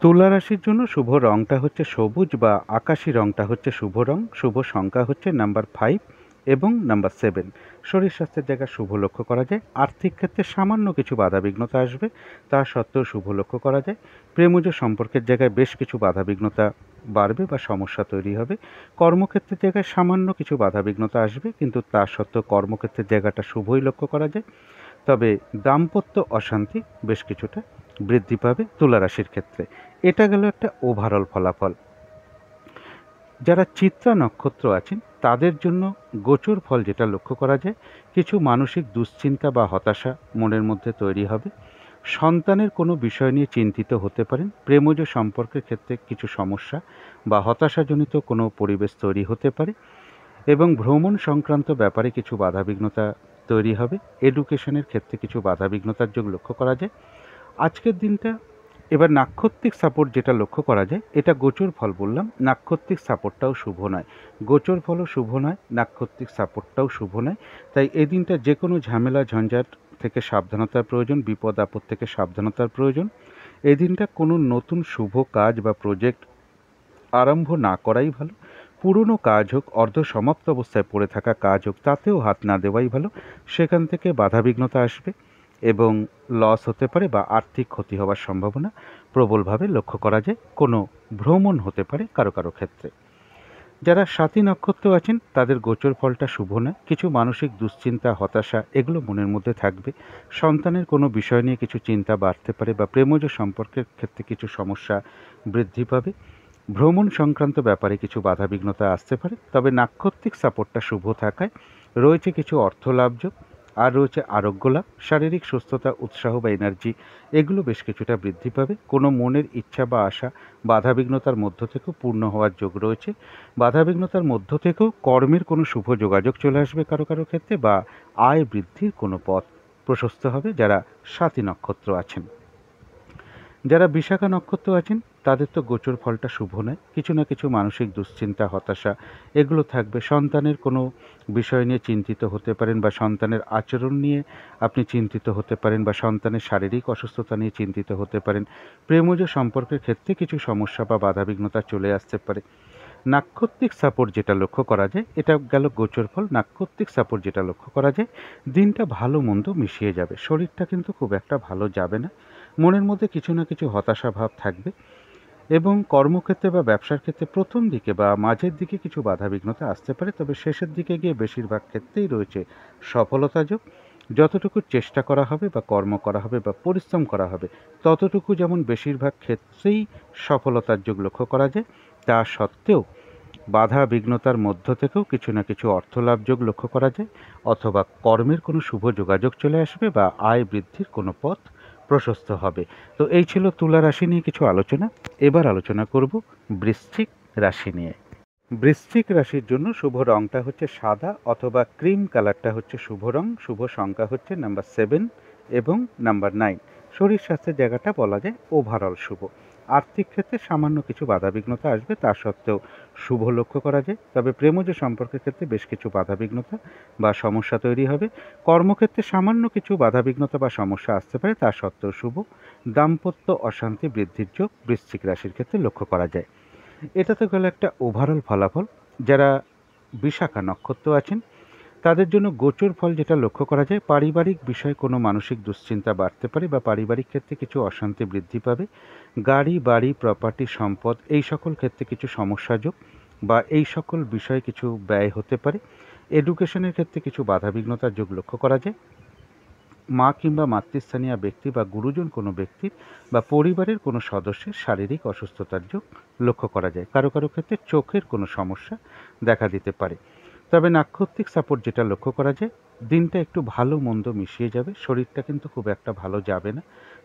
তুলা রাশির জন্য শুভ রংটা হচ্ছে সবুজ বা আকাশি রংটা হচ্ছে শুভ রং। শুভ সংখ্যা হচ্ছে নাম্বার 5 এবং নাম্বার 7। শরীর স্বাস্থ্যের জায়গায় শুভ লক্ষ্য করা যায়। আর্থিক ক্ষেত্রে সামান্য কিছু বাধাবিঘ্নতা আসবে, তা সত্ত্বেও শুভ লক্ষ্য করা যায়। প্রেমজ সম্পর্কের জায়গায় বেশ কিছু বাধাবিঘ্নতা বাড়বে বা সমস্যা তৈরি হবে। কর্মক্ষেত্রের জায়গায় সামান্য কিছু বাধাবিঘ্নতা আসবে, কিন্তু তা সত্ত্বেও কর্মক্ষেত্রের জায়গাটা শুভই লক্ষ্য করা যায়। তবে দাম্পত্য অশান্তি বেশ কিছুটা বৃদ্ধি পাবে তুলা রাশির ক্ষেত্রে। এটা গেল একটা ওভারঅল ফলাফল। যারা চিত্রা নক্ষত্র আছেন তাদের জন্য গোচর ফল যেটা লক্ষ্য করা যায়, কিছু মানসিক দুশ্চিন্তা বা হতাশা মনের মধ্যে তৈরি হবে। সন্তানের কোনো বিষয় নিয়ে চিন্তিত হতে পারেন। প্রেমজ সম্পর্কের ক্ষেত্রে কিছু সমস্যা বা হতাশাজনিত কোনো পরিবেশ তৈরি হতে পারে এবং ভ্রমণ সংক্রান্ত ব্যাপারে কিছু বাধাবিঘ্নতা তৈরি হবে। এডুকেশনের ক্ষেত্রে কিছু বাধাবিঘ্নতার যোগ লক্ষ্য করা যায় আজকের দিনটা। এবার নাক্ষত্রিক সাপোর্ট যেটা লক্ষ্য করা যায়, এটা গোচর ফল বললাম, নাক্ষত্রিক সাপোর্টটাও শুভ নয়। গোচর ফলও শুভ নয়, নাক্ষত্রিক সাপোর্টটাও শুভ নয়। তাই এই দিনটা যে কোনো ঝামেলা ঝঞ্ঝাট থেকে সাবধানতার প্রয়োজন, বিপদ আপদ থেকে সাবধানতার প্রয়োজন। এই দিনটা কোনো নতুন শুভ কাজ বা প্রজেক্ট আরম্ভ না করাই ভালো। পুরনো কাজ হোক, অর্ধ সমাপ্ত অবস্থায় পড়ে থাকা কাজ হোক, তাতেও হাত না দেওয়াই ভালো। সেখান থেকে বাধাবিঘ্নতা আসবে এবং লস হতে পারে বা আর্থিক ক্ষতি হওয়ার সম্ভাবনা প্রবলভাবে লক্ষ্য করা যায়। কোনো ভ্রমণ হতে পারে কারো কারো ক্ষেত্রে। যারা স্বাতী নক্ষত্র আছেন তাদের গোচর ফলটা শুভ নয়। কিছু মানসিক দুশ্চিন্তা হতাশা এগুলো মনের মধ্যে থাকবে। সন্তানের কোনো বিষয় নিয়ে কিছু চিন্তা বাড়তে পারে বা প্রেমজ সম্পর্কের ক্ষেত্রে কিছু সমস্যা বৃদ্ধি পাবে। ভ্রমণ সংক্রান্ত ব্যাপারে কিছু বাধাবিঘ্নতা আসতে পারে। তবে নাক্ষত্রিক সাপোর্টটা শুভ থাকায় রয়েছে কিছু অর্থ লাভযোগ, আর রয়েছে আরোগ্য লাভ, শারীরিক সুস্থতা, উৎসাহ বা এনার্জি এগুলো বেশ কিছুটা বৃদ্ধি পাবে। কোনো মনের ইচ্ছা বা আশা বাধাবিঘ্নতার মধ্য থেকেও পূর্ণ হওয়ার যোগ রয়েছে। বাধাবিঘ্নতার মধ্য থেকেও কর্মের কোনো শুভ যোগাযোগ চলে আসবে কারো কারো ক্ষেত্রে বা আয় বৃদ্ধির কোনো পথ প্রশস্ত হবে যারা স্বাতী নক্ষত্র আছেন। যারা বিশাখা নক্ষত্র আছেন তাদের তো গোচর ফলটা শুভ নয়। কিছু না কিছু মানসিক দুশ্চিন্তা হতাশা এগুলো থাকবে। সন্তানের কোনো বিষয় নিয়ে চিন্তিত হতে পারেন বা সন্তানের আচরণ নিয়ে আপনি চিন্তিত হতে পারেন বা সন্তানের শারীরিক অসুস্থতা নিয়ে চিন্তিত হতে পারেন। প্রেমজ সম্পর্কের ক্ষেত্রে কিছু সমস্যা বা বাধাবিঘ্নতা চলে আসতে পারে। নাক্ষত্রিক সাপোর্ট যেটা লক্ষ্য করা যায়, এটা গেল গোচর ফল। নাক্ষত্রিক সাপোর্ট যেটা লক্ষ্য করা যায়, দিনটা ভালো মন্দ মিশিয়ে যাবে। শরীরটা কিন্তু খুব একটা ভালো যাবে না। মনের মধ্যে কিছু না কিছু হতাশা ভাব থাকবে এবং কর্মক্ষেত্রে বা ব্যবসার ক্ষেত্রে প্রথম দিকে বা মাঝের দিকে কিছু বাধাবিঘ্নতা আসতে পারে। তবে শেষের দিকে গিয়ে বেশিরভাগ ক্ষেত্রেই রয়েছে সফলতা যোগ। যতটুকু চেষ্টা করা হবে বা কর্ম করা হবে বা পরিশ্রম করা হবে, ততটুকু যেমন বেশিরভাগ ক্ষেত্রেই সফলতার যোগ লক্ষ্য করা যায়, তা সত্ত্বেও বাধা বিঘ্নতার মধ্য থেকেও কিছু না কিছু অর্থলাভ যোগ লক্ষ্য করা যায়, অথবা কর্মের কোনো শুভ যোগাযোগ চলে আসবে বা আয় বৃদ্ধির কোনো পথ প্রশস্ত হবে। তো এই ছিল তুলা রাশি নিয়ে কিছু আলোচনা। এবার আলোচনা করব বৃশ্চিক রাশি নিয়ে। বৃশ্চিক রাশির জন্য শুভ রংটা হচ্ছে সাদা অথবা ক্রিম কালারটা হচ্ছে শুভ রং। শুভ সংখ্যা হচ্ছে নাম্বার 7 এবং নাম্বার 9। শরীর স্বাস্থ্যের জায়গাটা বলা যায় ওভারঅল শুভ। আর্থিক ক্ষেত্রে সামান্য কিছু বাধাবিঘ্নতা আসবে, তা সত্ত্বেও শুভ লক্ষ্য করা যায়। তবে প্রেমজ সম্পর্কের ক্ষেত্রে বেশ কিছু বাধাবিঘ্নতা বা সমস্যা তৈরি হবে। কর্মক্ষেত্রে সামান্য কিছু বাধাবিঘ্নতা বা সমস্যা আসতে পারে, তা সত্ত্বেও শুভ। দাম্পত্য অশান্তি বৃদ্ধির যোগ বৃশ্চিক রাশির ক্ষেত্রে লক্ষ্য করা যায়। এটা তো গেল একটা ওভারঅল ফলাফল। যারা বিশাখা নক্ষত্র আছেন তাদের জন্য গোচর ফল যেটা লক্ষ্য করা যায়, পারিবারিক বিষয়ে কোনো মানসিক দুশ্চিন্তা বাড়তে পারে বা পারিবারিক ক্ষেত্রে কিছু অশান্তি বৃদ্ধি পাবে। গাড়ি বাড়ি প্রপার্টি সম্পদ এই সকল ক্ষেত্রে কিছু সমস্যা যোগ বা এই সকল বিষয়ে কিছু ব্যয় হতে পারে। এডুকেশনের ক্ষেত্রে কিছু বাধাবিঘ্নতার যোগ লক্ষ্য করা যায়। মা কিংবা মাতৃস্থানীয় ব্যক্তি বা গুরুজন কোনো ব্যক্তির বা পরিবারের কোনো সদস্যের শারীরিক অসুস্থতার যোগ লক্ষ্য করা যায়। কারো কারো ক্ষেত্রে চোখের কোনো সমস্যা দেখা দিতে পারে। তবে নাক্ষত্রিক সাপোর্ট যেটা লক্ষ্য করা যায়, দিনটা একটু ভালো মন্দ মিশিয়ে যাবে, শরীরটা কিন্তু খুব একটা ভালো যাবে না।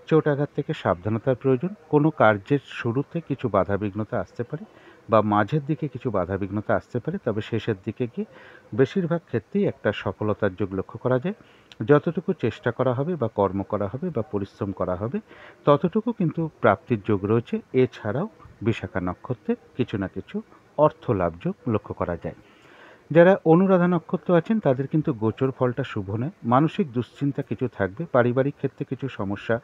চোট আঘাত থেকে সাবধানতার প্রয়োজন। কোনো কার্যের শুরুতে কিছু বাধাবিঘ্নতা আসতে পারে বা মাঝের দিকে কিছু বাধাবিঘ্নতা আসতে পারে, তবে শেষের দিকে গিয়ে বেশিরভাগ ক্ষেত্রেই একটা সফলতার যোগ লক্ষ্য করা যায়। যতটুকু চেষ্টা করা হবে বা কর্ম করা হবে বা পরিশ্রম করা হবে, ততটুকু কিন্তু প্রাপ্তির যোগ রয়েছে। এছাড়াও বিশাখা নক্ষত্রের কিছু না কিছু অর্থ লাভ যোগ লক্ষ্য করা যায়। যারা অনুরাধা নক্ষত্র আছেন তাদের কিন্তু গোচর ফলটা শুভ নয়। মানসিক দুশ্চিন্তা কিছু থাকবে, পারিবারিক ক্ষেত্রে কিছু সমস্যা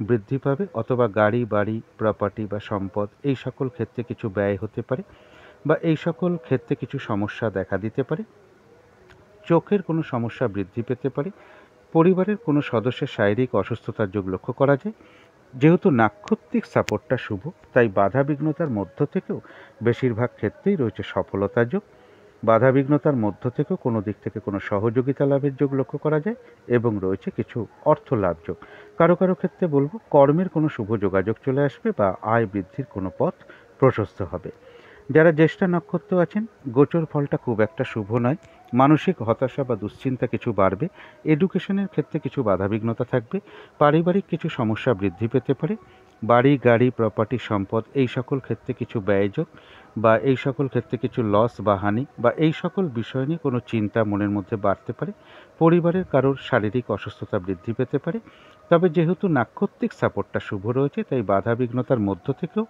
বৃদ্ধি পাবে, অথবা গাড়ি বাড়ি প্রপার্টি বা সম্পদ এই সকল ক্ষেত্রে কিছু ব্যয় হতে পারে বা এই সকল ক্ষেত্রে কিছু সমস্যা দেখা দিতে পারে। চোখের কোনো সমস্যা বৃদ্ধি পেতে পারে। পরিবারের কোনো সদস্যের শারীরিক অসুস্থতার যোগ লক্ষ্য করা যায়। যেহেতু নাক্ষত্রিক সাপোর্টটা শুভ, তাই বাধাবিঘ্নতার মধ্য থেকেও বেশিরভাগ ক্ষেত্রেই রয়েছে সফলতার যোগ। বাধাবিঘ্নতার মধ্য থেকেও কোনো দিক থেকে কোনো সহযোগিতা লাভের যোগ লক্ষ্য করা যায় এবং রয়েছে কিছু অর্থ লাভ যোগ। কারো কারো ক্ষেত্রে বলবো কর্মের কোনো শুভ যোগাযোগ চলে আসবে বা আয় বৃদ্ধির কোনো পথ প্রশস্ত হবে। যারা জ্যেষ্ঠা নক্ষত্র আছেন, গোচর ফলটা খুব একটা শুভ নয়। মানসিক হতাশা বা দুশ্চিন্তা কিছু বাড়বে। এডুকেশনের ক্ষেত্রে কিছু বাধাবিঘ্নতা থাকবে। পারিবারিক কিছু সমস্যা বৃদ্ধি পেতে পারে। বাড়ি গাড়ি প্রপার্টি সম্পদ এই সকল ক্ষেত্রে কিছু ব্যয়যোগ বা এই সকল ক্ষেত্রে কিছু লস বা হানি বা এই সকল বিষয় নিয়ে কোনো চিন্তা মনের মধ্যে বাড়তে পারে। পরিবারের কারোর শারীরিক অসুস্থতা বৃদ্ধি পেতে পারে। তবে যেহেতু নাক্ষত্রিক সাপোর্টটা শুভ রয়েছে, তাই বাধাবিঘ্নতার মধ্য থেকেও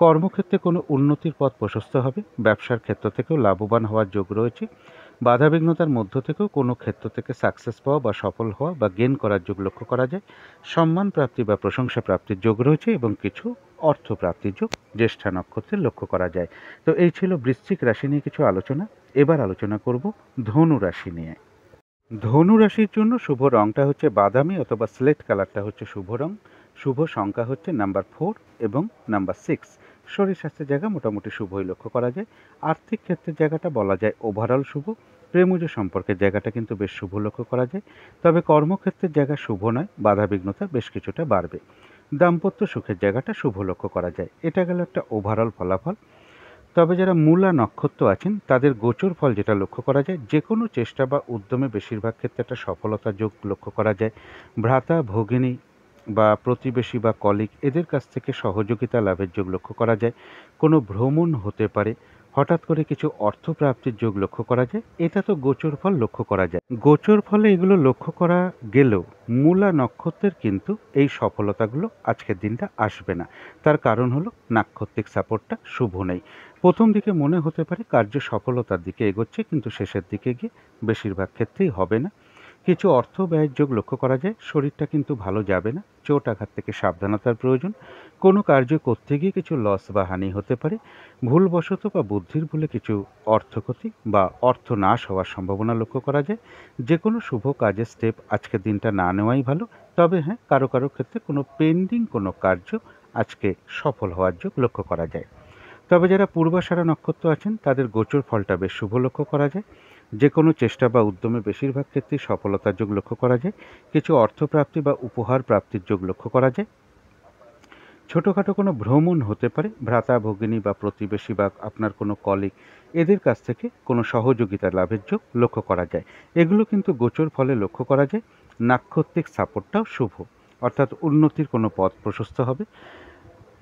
কর্মক্ষেত্রে কোনো উন্নতির পথ প্রশস্ত হবে। ব্যবসার ক্ষেত্র থেকেও লাভবান হওয়ার যোগ রয়েছে। বাধাবিঘ্নতার মধ্য থেকেও কোনো ক্ষেত্র থেকে সাকসেস পাওয়া বা সফল হওয়া বা গেন করার যোগ লক্ষ্য করা যায়। সম্মান প্রাপ্তি বা প্রশংসা প্রাপ্তির যোগ রয়েছে এবং কিছু অর্থ প্রাপ্তির যোগ জ্যেষ্ঠা নক্ষত্রে লক্ষ্য করা যায়। তো এই ছিল বৃশ্চিক রাশি নিয়ে কিছু আলোচনা। এবার আলোচনা করব ধনু রাশি নিয়ে। ধনু রাশির জন্য শুভ রংটা হচ্ছে বাদামি অথবা স্লেট কালারটা হচ্ছে শুভ রং। শুভ সংখ্যা হচ্ছে নাম্বার 4 এবং নাম্বার 6। শরীর স্বাস্থ্যের জায়গা মোটামুটি শুভই লক্ষ্য করা যায়। আর্থিক ক্ষেত্রের জায়গাটা বলা যায় ওভারঅল শুভ। প্রেমজ সম্পর্কের জায়গাটা কিন্তু বেশ শুভ লক্ষ্য করা যায়। তবে কর্মক্ষেত্রের জায়গা শুভ নয়, বাধাবিঘ্নতা বেশ কিছুটা বাড়বে। দাম্পত্য সুখের জায়গাটা শুভ লক্ষ্য করা যায়। এটা গেল একটা ওভারঅল ফলাফল। তবে যারা মূলা নক্ষত্র আছেন তাদের গোচর ফল যেটা লক্ষ্য করা যায়, যে কোনো চেষ্টা বা উদ্যমে বেশিরভাগ ক্ষেত্রে একটা সফলতার যোগ লক্ষ্য করা যায়। ভ্রাতা ভগিনী বা প্রতিবেশী বা কলিগ এদের কাছ থেকে সহযোগিতা লাভের যোগ লক্ষ্য করা যায়। কোনো ভ্রমণ হতে পারে। হঠাৎ করে কিছু অর্থ প্রাপ্তির যোগ লক্ষ্য করা যায়। এটা তো গোচর ফল লক্ষ্য করা যায়। গোচর ফলে এগুলো লক্ষ্য করা গেলেও মূলা নক্ষত্রের কিন্তু এই সফলতাগুলো আজকের দিনটা আসবে না। তার কারণ হলো নাক্ষত্রিক সাপোর্টটা শুভ নেই। প্রথম দিকে মনে হতে পারে কার্য সফলতার দিকে এগোচ্ছে, কিন্তু শেষের দিকে গিয়ে বেশিরভাগ ক্ষেত্রেই হবে না। কিছু অর্থ ব্যয়ের যোগ লক্ষ্য করা যায়। শরীরটা কিন্তু ভালো যাবে না। চোট আঘাত থেকে সাবধানতার প্রয়োজন। কোনো কার্য করতে গিয়ে কিছু লস বা হানি হতে পারে। ভুলবশত বা বুদ্ধির ভুলে কিছু অর্থক্ষতি বা অর্থ নাশ হওয়ার সম্ভাবনা লক্ষ্য করা যায়। যে কোনো শুভ কাজের স্টেপ আজকের দিনটা না নেওয়াই ভালো। তবে হ্যাঁ, কারো কারো ক্ষেত্রে কোনো পেন্ডিং কোনো কার্য আজকে সফল হওয়ার যোগ লক্ষ্য করা যায়। তবে যারা পূর্বাষাঢ়া নক্ষত্র আছেন তাদের গোচর ফলটা বেশ শুভ লক্ষ্য করা যায়। যে কোনো চেষ্টা বা উদ্যমে বেশিরভাগ ক্ষেত্রেই সফলতার যোগ লক্ষ্য করা যায়। কিছু অর্থপ্রাপ্তি বা উপহার প্রাপ্তির যোগ লক্ষ্য করা যায়। ছোটোখাটো কোনো ভ্রমণ হতে পারে। ভ্রাতা ভগিনী বা প্রতিবেশী বা আপনার কোনো কলিগ এদের কাছ থেকে কোনো সহযোগিতা লাভের যোগ লক্ষ্য করা যায়। এগুলো কিন্তু গোচর ফলে লক্ষ্য করা যায়। নাক্ষত্রিক সাপোর্টটাও শুভ, অর্থাৎ উন্নতির কোনো পথ প্রশস্ত হবে।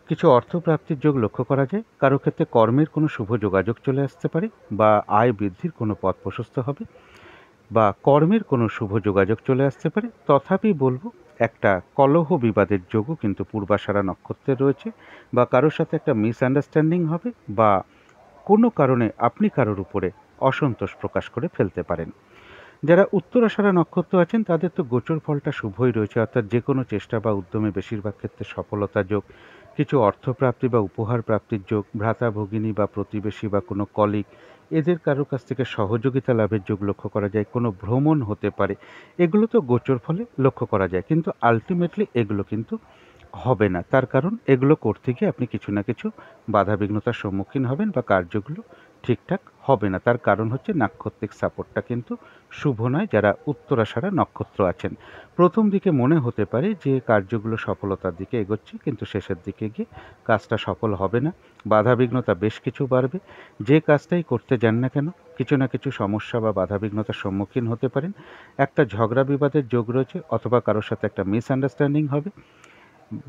কিছু অর্থপ্রাপ্তির যোগ লক্ষ্য করা যায়। কারো ক্ষেত্রে কর্মের কোনো শুভ যোগাযোগ চলে আসতে পারে বা আয় বৃদ্ধির কোনো পথ প্রশস্ত হবে বা কর্মের কোনো শুভ যোগাযোগ চলে আসতে পারে। তথাপি বলবো একটা কলহ বিবাদের যোগও কিন্তু পূর্বাষাঢ়া নক্ষত্রে রয়েছে, বা কারোর সাথে একটা মিসআন্ডারস্ট্যান্ডিং হবে বা কোনো কারণে আপনি কারোর উপরে অসন্তোষ প্রকাশ করে ফেলতে পারেন। যারা উত্তরাষাঢ়া নক্ষত্র আছেন তাদের তো গোচর ফলটা শুভই রয়েছে, অর্থাৎ যে কোনো চেষ্টা বা উদ্যমে বেশিরভাগ ক্ষেত্রে সফলতা যোগ। কিছু অর্থপ্রাপ্তি বা উপহার প্রাপ্তির যোগ। ভ্রাতা ভগিনী বা প্রতিবেশী বা কোনো কলিগ এদের কারো কাছ থেকে সহযোগিতা লাভের যোগ লক্ষ্য করা যায়, কোনো ভ্রমণ হতে পারে। এগুলো তো গোচর ফলে লক্ষ্য করা যায়, কিন্তু আলটিমেটলি এগুলো কিন্তু হবে না। তার কারণ এগুলো করতে গিয়ে আপনি কিছু না কিছু বাধাবিঘ্নতার সম্মুখীন হবেন বা কার্যগুলো ঠিকঠাক হবে না। তার কারণ হচ্ছে নাক্ষত্রিক সাপোর্টটা কিন্তু শুভ নয়। যারা উত্তরাষাঢ়া নক্ষত্র আছেন, প্রথম দিকে মনে হতে পারে যে কার্যগুলো সফলতার দিকে এগোচ্ছে, কিন্তু শেষের দিকে গিয়ে কাজটা সফল হবে না। বাধাবিঘ্নতা বেশ কিছু বাড়বে। যে কাজটাই করতে যান না কেন, কিছু না কিছু সমস্যা বা বাধাবিঘ্নতার সম্মুখীন হতে পারেন। একটা ঝগড়া বিবাদের যোগ রয়েছে, অথবা কারোর সাথে একটা মিসআন্ডারস্ট্যান্ডিং হবে,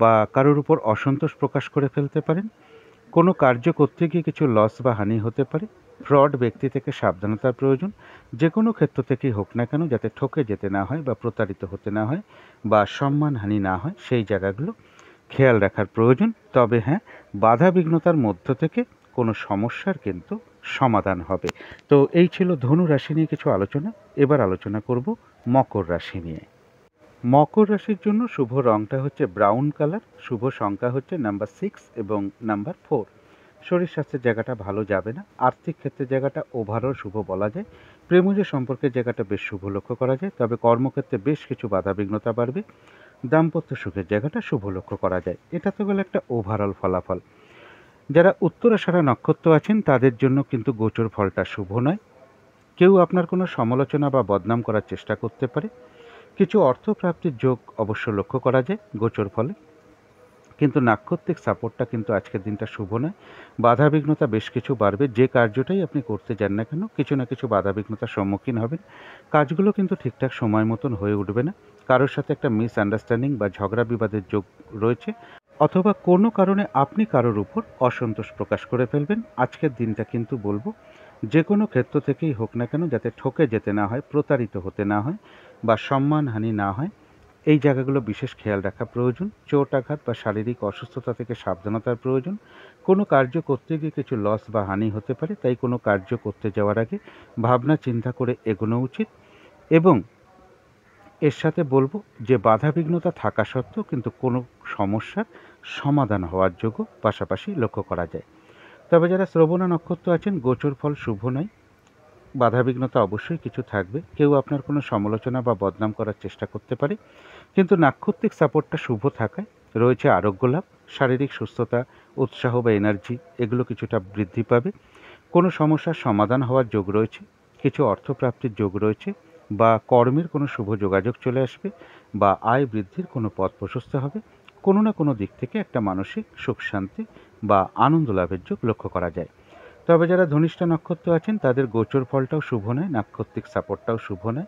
বা কারোর উপর অসন্তোষ প্রকাশ করে ফেলতে পারেন। কোনো কার্য করতে গিয়ে কিছু লস বা হানি হতে পারে। ফ্রড ব্যক্তি থেকে সাবধানতার প্রয়োজন। যে কোনো ক্ষেত্র থেকেই হোক না কেন, যাতে ঠকে যেতে না হয় বা প্রতারিত হতে না হয় বা সম্মানহানি না হয়, সেই জায়গাগুলো খেয়াল রাখার প্রয়োজন। তবে হ্যাঁ, বাধা বিঘ্নতার মধ্য থেকে কোনো সমস্যার কিন্তু সমাধান হবে। তো এই ছিল ধনু রাশি নিয়ে কিছু আলোচনা। এবার আলোচনা করব মকর রাশি নিয়ে। মকর রাশির জন্য শুভ রংটা হচ্ছে ব্রাউন কালার, শুভ সংখ্যা হচ্ছে নাম্বার 6 এবং নাম্বার 4। শরীর স্বাস্থ্যের জায়গাটা ভালো যাবে না। আর্থিক ক্ষেত্রের জায়গাটা ওভারঅল শুভ বলা যায়। প্রেমজ সম্পর্কের জায়গাটা বেশ শুভ লক্ষ্য করা যায়, তবে কর্মক্ষেত্রে বেশ কিছু বাধাবিঘ্নতা বাড়বে। দাম্পত্য সুখের জায়গাটা শুভ লক্ষ্য করা যায়। এটা তো গেল একটা ওভারঅল ফলাফল। যারা উত্তরাষাঢ়া নক্ষত্র আছেন তাদের জন্য কিন্তু গোচর ফলটা শুভ নয়। কেউ আপনার কোনো সমালোচনা বা বদনাম করার চেষ্টা করতে পারে। কিছু অর্থপ্রাপ্তির যোগ অবশ্য লক্ষ্য করা যায় গোচর ফলে, কিন্তু নাক্ষত্রিক সাপোর্টটা কিন্তু আজকের দিনটা শুভ নয়। বাধাবিঘ্নতা বেশ কিছু বাড়বে। যে কার্যটাই আপনি করতে যান না কেন, কিছু না কিছু বাধাবিঘ্নতার সম্মুখীন হবেন। কাজগুলো কিন্তু ঠিকঠাক সময় মতন হয়ে উঠবে না। কারোর সাথে একটা মিসআন্ডারস্ট্যান্ডিং বা ঝগড়া বিবাদের যোগ রয়েছে, অথবা কোনো কারণে আপনি কারোর উপর অসন্তোষ প্রকাশ করে ফেলবেন। আজকের দিনটা কিন্তু বলবো যে কোনো ক্ষেত্র থেকেই হোক না কেন, যাতে ঠকে যেতে না হয়, প্রতারিত হতে না হয় বা সম্মানহানি না হয়, এই জায়গাগুলো বিশেষ খেয়াল রাখা প্রয়োজন। চোট আঘাত বা শারীরিক অসুস্থতা থেকে সাবধানতার প্রয়োজন। কোনো কার্য করতে গিয়ে কিছু লস বা হানি হতে পারে, তাই কোনো কার্য করতে যাওয়ার আগে ভাবনা চিন্তা করে এগোনো উচিত। এবং এর সাথে বলবো যে বাধাবিঘ্নতা থাকা সত্ত্বেও কিন্তু কোনো সমস্যার সমাধান হওয়ার যোগ্য পাশাপাশি লক্ষ্য করা যায়। তবে যারা শ্রবণা নক্ষত্র আছেন, গোচর ফল শুভ নয়। বাধাবিঘ্নতা অবশ্যই কিছু থাকবে। কেউ আপনার কোনো সমালোচনা বা বদনাম করার চেষ্টা করতে পারে, কিন্তু নাক্ষত্রিক সাপোর্টটা শুভ থাকায় রয়েছে আরোগ্য লাভ, শারীরিক সুস্থতা, উৎসাহ বা এনার্জি এগুলো কিছুটা বৃদ্ধি পাবে। কোনো সমস্যার সমাধান হওয়ার যোগ রয়েছে, কিছু অর্থপ্রাপ্তির যোগ রয়েছে, বা কর্মের কোনো শুভ যোগাযোগ চলে আসবে, বা আয় বৃদ্ধির কোনো পথ প্রশস্ত হবে। কোনো না কোনো দিক থেকে একটা মানসিক সুখ শান্তি বা আনন্দ লাভের যোগ লক্ষ্য করা যায়। তবে যারা ধনিষ্ঠা নক্ষত্র আছেন তাদের গোচর ফলটাও শুভ নয়, নাক্ষত্রিক সাপোর্টটাও শুভ নয়।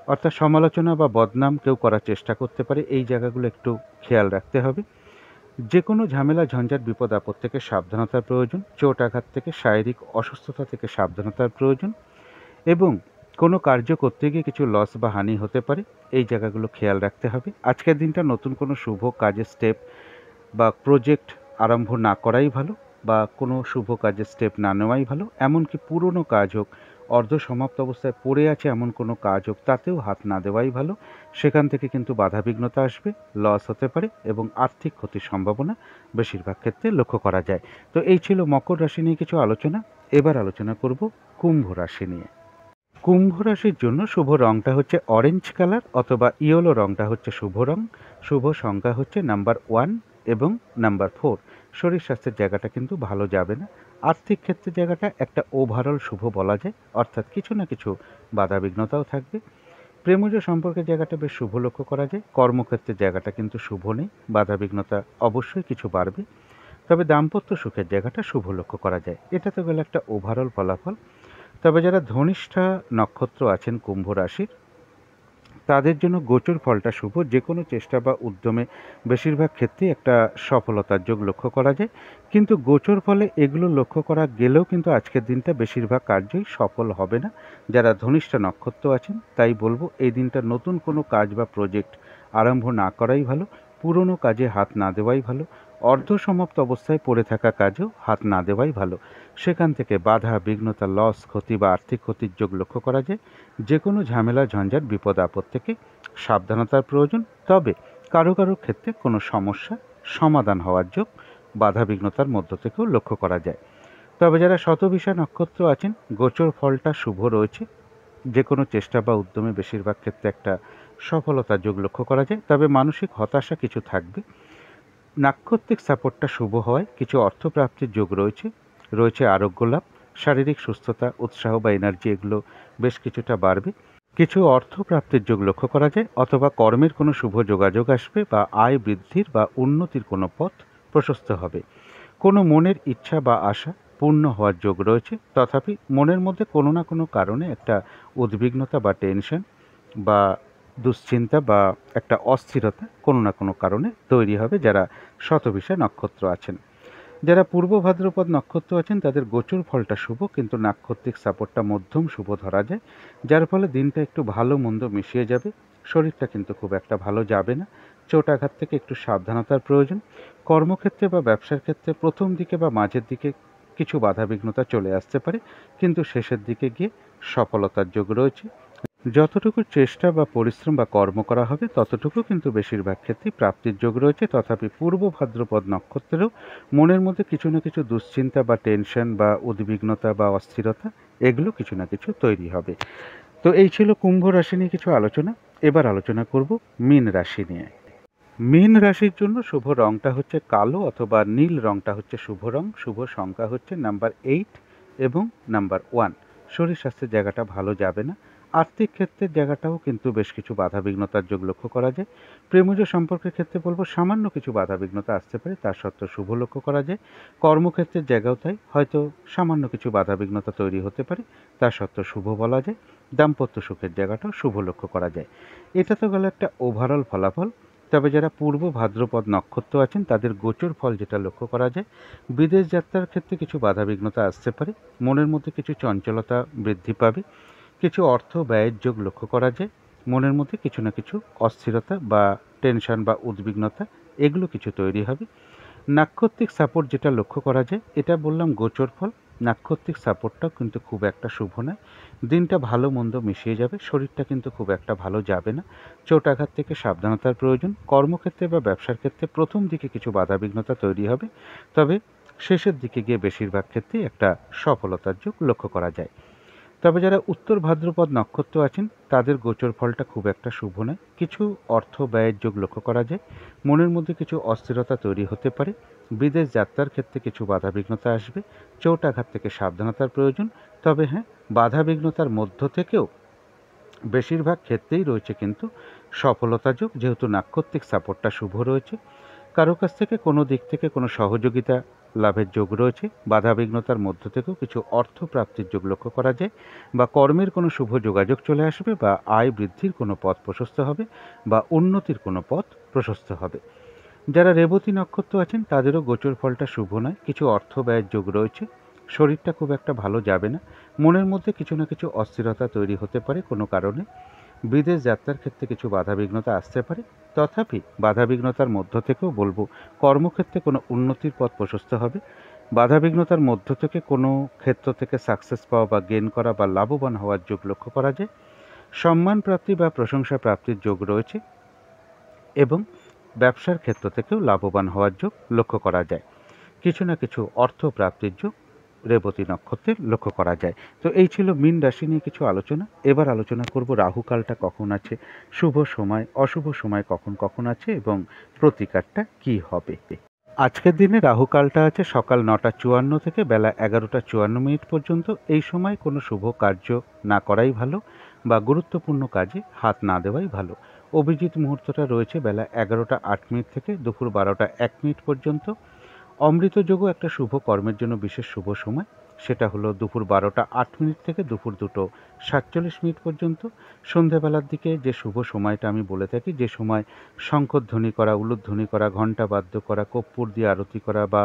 অর্থাৎ সমালোচনা বা বদনাম কেউ করার চেষ্টা করতে পারে, এই জায়গাগুলো একটু খেয়াল রাখতে হবে। যে কোনো ঝামেলা ঝঞ্ঝাট বিপদ আপদ থেকে সাবধানতার প্রয়োজন। চোট আঘাত থেকে, শারীরিক অসুস্থতা থেকে সাবধানতার প্রয়োজন। এবং কোনো কার্য করতে গিয়ে কিছু লস বা হানি হতে পারে, এই জায়গাগুলো খেয়াল রাখতে হবে। আজকের দিনটা নতুন কোনো শুভ কাজের স্টেপ বা প্রজেক্ট আরম্ভ না করাই ভালো, বা কোনো শুভ কাজের স্টেপ না নেওয়াই ভালো। এমনকি পুরনো কাজ হোক, অর্ধসমাপ্ত অবস্থায় পড়ে আছে এমন কোনো কাজ হোক, তাতেও হাত না দেওয়াই ভালো। সেখান থেকে কিন্তু বাধাবিঘ্নতা আসবে, লস হতে পারে এবং আর্থিক ক্ষতির সম্ভাবনা বেশিরভাগ ক্ষেত্রে লক্ষ্য করা যায়। তো এই ছিল মকর রাশি নিয়ে কিছু আলোচনা। এবার আলোচনা করব কুম্ভ রাশি নিয়ে। কুম্ভ রাশির জন্য শুভ রংটা হচ্ছে অরেঞ্জ কালার, অথবা ইয়েলো রংটা হচ্ছে শুভ রং। শুভ সংখ্যা হচ্ছে নাম্বার 1 এবং নাম্বার 4। শরীর স্বাস্থ্যের জায়গাটা কিন্তু ভালো যাবে না। আর্থিক ক্ষেত্রের জায়গাটা একটা ওভারঅল শুভ বলা যায়, অর্থাৎ কিছু না কিছু বাধাবিঘ্নতাও থাকবে। প্রেমজ সম্পর্কের জায়গাটা বেশ শুভ লক্ষ্য করা যায়। কর্মক্ষেত্রের জায়গাটা কিন্তু শুভ নেই, বাধাবিঘ্নতা অবশ্যই কিছু বাড়বে। তবে দাম্পত্য সুখের জায়গাটা শুভ লক্ষ্য করা যায়। এটা তো গেল একটা ওভারঅল ফলাফল। তবে যারা ধনিষ্ঠা নক্ষত্র আছেন কুম্ভ রাশির, তাদের জন্য গোচর ফলটা শুভ। যে কোনো চেষ্টা বা উদ্যমে বেশিরভাগ ক্ষেত্রেই একটা সফলতার যোগ লক্ষ্য করা যায়, কিন্তু গোচর ফলে এগুলো লক্ষ্য করা গেলেও কিন্তু আজকের দিনটা বেশিরভাগ কার্যই সফল হবে না। যারা ধনিষ্ঠা নক্ষত্র আছেন তাই বলবো এই দিনটা নতুন কোনো কাজ বা প্রজেক্ট আরম্ভ না করাই ভালো, পুরনো কাজে হাত না দেওয়াই ভালো, অর্ধসমাপ্ত অবস্থায় পড়ে থাকা কাজেও হাত না দেওয়াই ভালো। সেখান থেকে বাধা বিঘ্নতা, লস, ক্ষতি বা আর্থিক ক্ষতির যোগ লক্ষ্য করা যায়। যে কোনো ঝামেলা ঝঞ্ঝাট বিপদ আপদ থেকে সাবধানতার প্রয়োজন। তবে কারো কারো ক্ষেত্রে কোনো সমস্যা সমাধান হওয়ার যোগ বাধা বিঘ্নতার মধ্য থেকেও লক্ষ্য করা যায়। তবে যারা শতবিশা নক্ষত্র আছেন, গোচর ফলটা শুভ রয়েছে। যে কোনো চেষ্টা বা উদ্যমে বেশিরভাগ ক্ষেত্রে একটা সফলতার যোগ লক্ষ্য করা যায়, তবে মানসিক হতাশা কিছু থাকবে। নাক্ষত্রিক সাপোর্টটা শুভ হওয়ায় কিছু অর্থপ্রাপ্তির যোগ রয়েছে। রয়েছে আরোগ্য লাভ, শারীরিক সুস্থতা, উৎসাহ বা এনার্জি, এগুলো বেশ কিছুটা বাড়বে। কিছু অর্থ প্রাপ্তির যোগ লক্ষ্য করা যায়, অথবা কর্মের কোনো শুভ যোগাযোগ আসবে বা আয় বৃদ্ধির বা উন্নতির কোনো পথ প্রশস্ত হবে। কোনো মনের ইচ্ছা বা আশা পূর্ণ হওয়ার যোগ রয়েছে, তথাপি মনের মধ্যে কোনো না কোনো কারণে একটা উদ্বিগ্নতা বা টেনশন বা দুশ্চিন্তা বা একটা অস্থিরতা কোনো না কোনো কারণে তৈরি হবে যারা শতবিশা নক্ষত্র আছেন। যারা পূর্ব ভাদ্রপদ নক্ষত্র আছেন তাদের গোচর ফলটা শুভ, কিন্তু নাক্ষত্রিক সাপোর্টটা মধ্যম শুভ ধরা যায়, যার ফলে দিনটা একটু ভালো মন্দ মিশিয়ে যাবে। শরীরটা কিন্তু খুব একটা ভালো যাবে না, চোট আঘাত থেকে একটু সাবধানতার প্রয়োজন। কর্মক্ষেত্রে বা ব্যবসার ক্ষেত্রে প্রথম দিকে বা মাঝের দিকে কিছু বাধাবিঘ্নতা চলে আসতে পারে, কিন্তু শেষের দিকে গিয়ে সফলতার যোগ রয়েছে। যতটুকু চেষ্টা বা পরিশ্রম বা কর্ম করা হবে ততটুকু কিন্তু বেশিরভাগ ক্ষেত্রেই প্রাপ্তির যোগ রয়েছে। তথাপি পূর্ব ভাদ্রপদ নক্ষত্রেরও মনের মধ্যে কিছু না কিছু দুশ্চিন্তা বা টেনশন বা উদ্বিগ্নতা বা অস্থিরতা, এগুলো কিছু না কিছু তৈরি হবে। তো এই ছিল কুম্ভ রাশি নিয়ে কিছু আলোচনা। এবার আলোচনা করব মীন রাশি নিয়ে। মীন রাশির জন্য শুভ রংটা হচ্ছে কালো অথবা নীল রংটা হচ্ছে শুভ রং। শুভ সংখ্যা হচ্ছে নাম্বার 8 এবং নাম্বার 1। শরীর স্বাস্থ্যের জায়গাটা ভালো যাবে না। আর্থিক ক্ষেত্রের জায়গাটাও কিন্তু বেশ কিছু বাধাবিঘ্নতার যোগ লক্ষ্য করা যায়। প্রেমজ সম্পর্কের ক্ষেত্রে বলবো সামান্য কিছু বাধাবিঘ্নতা আসতে পারে, তার সত্ত্বেও শুভ লক্ষ্য করা যায়। কর্মক্ষেত্রের জায়গাও তাই, হয়তো সামান্য কিছু বাধাবিঘ্নতা তৈরি হতে পারে, তার সত্ত্বেও শুভ বলা যায়। দাম্পত্য সুখের জায়গাটাও শুভ লক্ষ্য করা যায়। এটা তো গেল একটা ওভারঅল ফলাফল। তবে যারা পূর্ব ভাদ্রপদ নক্ষত্র আছেন তাদের গোচর ফল যেটা লক্ষ্য করা যায়, বিদেশ যাত্রার ক্ষেত্রে কিছু বাধাবিঘ্নতা আসতে পারে, মনের মধ্যে কিছু চঞ্চলতা বৃদ্ধি পাবে, কিছু অর্থ ব্যয়ের যোগ লক্ষ্য করা যায়, মনের মধ্যে কিছু না কিছু অস্থিরতা বা টেনশন বা উদ্বিগ্নতা, এগুলো কিছু তৈরি হবে। নাক্ষত্রিক সাপোর্ট যেটা লক্ষ্য করা যায়, এটা বললাম গোচর ফল। নাক্ষত্রিক সাপোর্টটাও কিন্তু খুব একটা শুভ নয়। দিনটা ভালো মন্দ মিশিয়ে যাবে, শরীরটা কিন্তু খুব একটা ভালো যাবে না, চোট আঘাত থেকে সাবধানতার প্রয়োজন। কর্মক্ষেত্রে বা ব্যবসার ক্ষেত্রে প্রথম দিকে কিছু বাধাবিঘ্নতা তৈরি হবে, তবে শেষের দিকে গিয়ে বেশিরভাগ ক্ষেত্রেই একটা সফলতার যোগ লক্ষ্য করা যায়। তবে যারা উত্তর ভাদ্রপদ নক্ষত্র আছেন তাদের গোচর ফলটা খুব একটা শুভ নয়। কিছু অর্থ ব্যয়ের যোগ লক্ষ্য করা যায়, মনের মধ্যে কিছু অস্থিরতা তৈরি হতে পারে, বিদেশ যাত্রার ক্ষেত্রে কিছু বাধাবিঘ্নতা আসবে, চোট আঘাত থেকে সাবধানতার প্রয়োজন। তবে হ্যাঁ, বাধাবিঘ্নতার মধ্য থেকেও বেশিরভাগ ক্ষেত্রেই রয়েছে কিন্তু সফলতা যোগ, যেহেতু নাক্ষত্রিক সাপোর্টটা শুভ রয়েছে। কারো কাছ থেকে কোনো দিক থেকে কোনো সহযোগিতা লাভের যোগ রয়েছে। বাধাবিঘ্নতার মধ্য থেকেও কিছু অর্থ প্রাপ্তির যোগ লক্ষ্য করা যায়, বা কর্মের কোনো শুভ যোগাযোগ চলে আসবে, বা আয় বৃদ্ধির কোনো পথ প্রশস্ত হবে, বা উন্নতির কোনো পথ প্রশস্ত হবে। যারা রেবতী নক্ষত্র আছেন তাদেরও গোচর ফলটা শুভ নয়। কিছু অর্থ ব্যয়ের যোগ রয়েছে, শরীরটা খুব একটা ভালো যাবে না, মনের মধ্যে কিছু না কিছু অস্থিরতা তৈরি হতে পারে কোনো কারণে, বিদেশ যাত্রার ক্ষেত্রে কিছু বাধাবিঘ্নতা আসতে পারে। তথাপি বাধাবিঘ্নতার মধ্য থেকেও বলবো কর্মক্ষেত্রে কোনো উন্নতির পথ প্রশস্ত হবে। বাধাবিঘ্নতার মধ্য থেকে কোনো ক্ষেত্র থেকে সাকসেস পাওয়া বা গেইন করা বা লাভবান হওয়ার যোগ লক্ষ্য করা যায়। সম্মান প্রাপ্তি বা প্রশংসা প্রাপ্তির যোগ রয়েছে, এবং ব্যবসার ক্ষেত্র থেকেও লাভবান হওয়ার যোগ লক্ষ্য করা যায়। কিছু না কিছু অর্থ প্রাপ্তির যোগ রেবতী নক্ষত্রের লক্ষ্য করা যায়। তো এই ছিল মীন রাশি নিয়ে কিছু আলোচনা। এবার আলোচনা করব রাহুকালটা কখন আছে, শুভ সময় অশুভ সময় কখন কখন আছে, এবং প্রতিকারটা কি হবে। আজকের দিনে রাহুকালটা আছে সকাল 9:54 থেকে বেলা 11:54 পর্যন্ত। এই সময় কোনো শুভ কার্য না করাই ভালো, বা গুরুত্বপূর্ণ কাজে হাত না দেওয়াই ভালো। অভিজিৎ মুহূর্তটা রয়েছে বেলা 11:08 থেকে দুপুর 12:01 পর্যন্ত। অমৃত যোগও একটা শুভ কর্মের জন্য বিশেষ শুভ সময়, সেটা হলো দুপুর 12:08 থেকে দুপুর 2:47 পর্যন্ত। সন্ধেবেলার দিকে যে শুভ সময়টা আমি বলে থাকি, যে সময় শঙ্খধ্বনি করা, উলুধ্বনি করা, ঘণ্টা বাদ্য করা, কর্পূর দিয়ে আরতি করা বা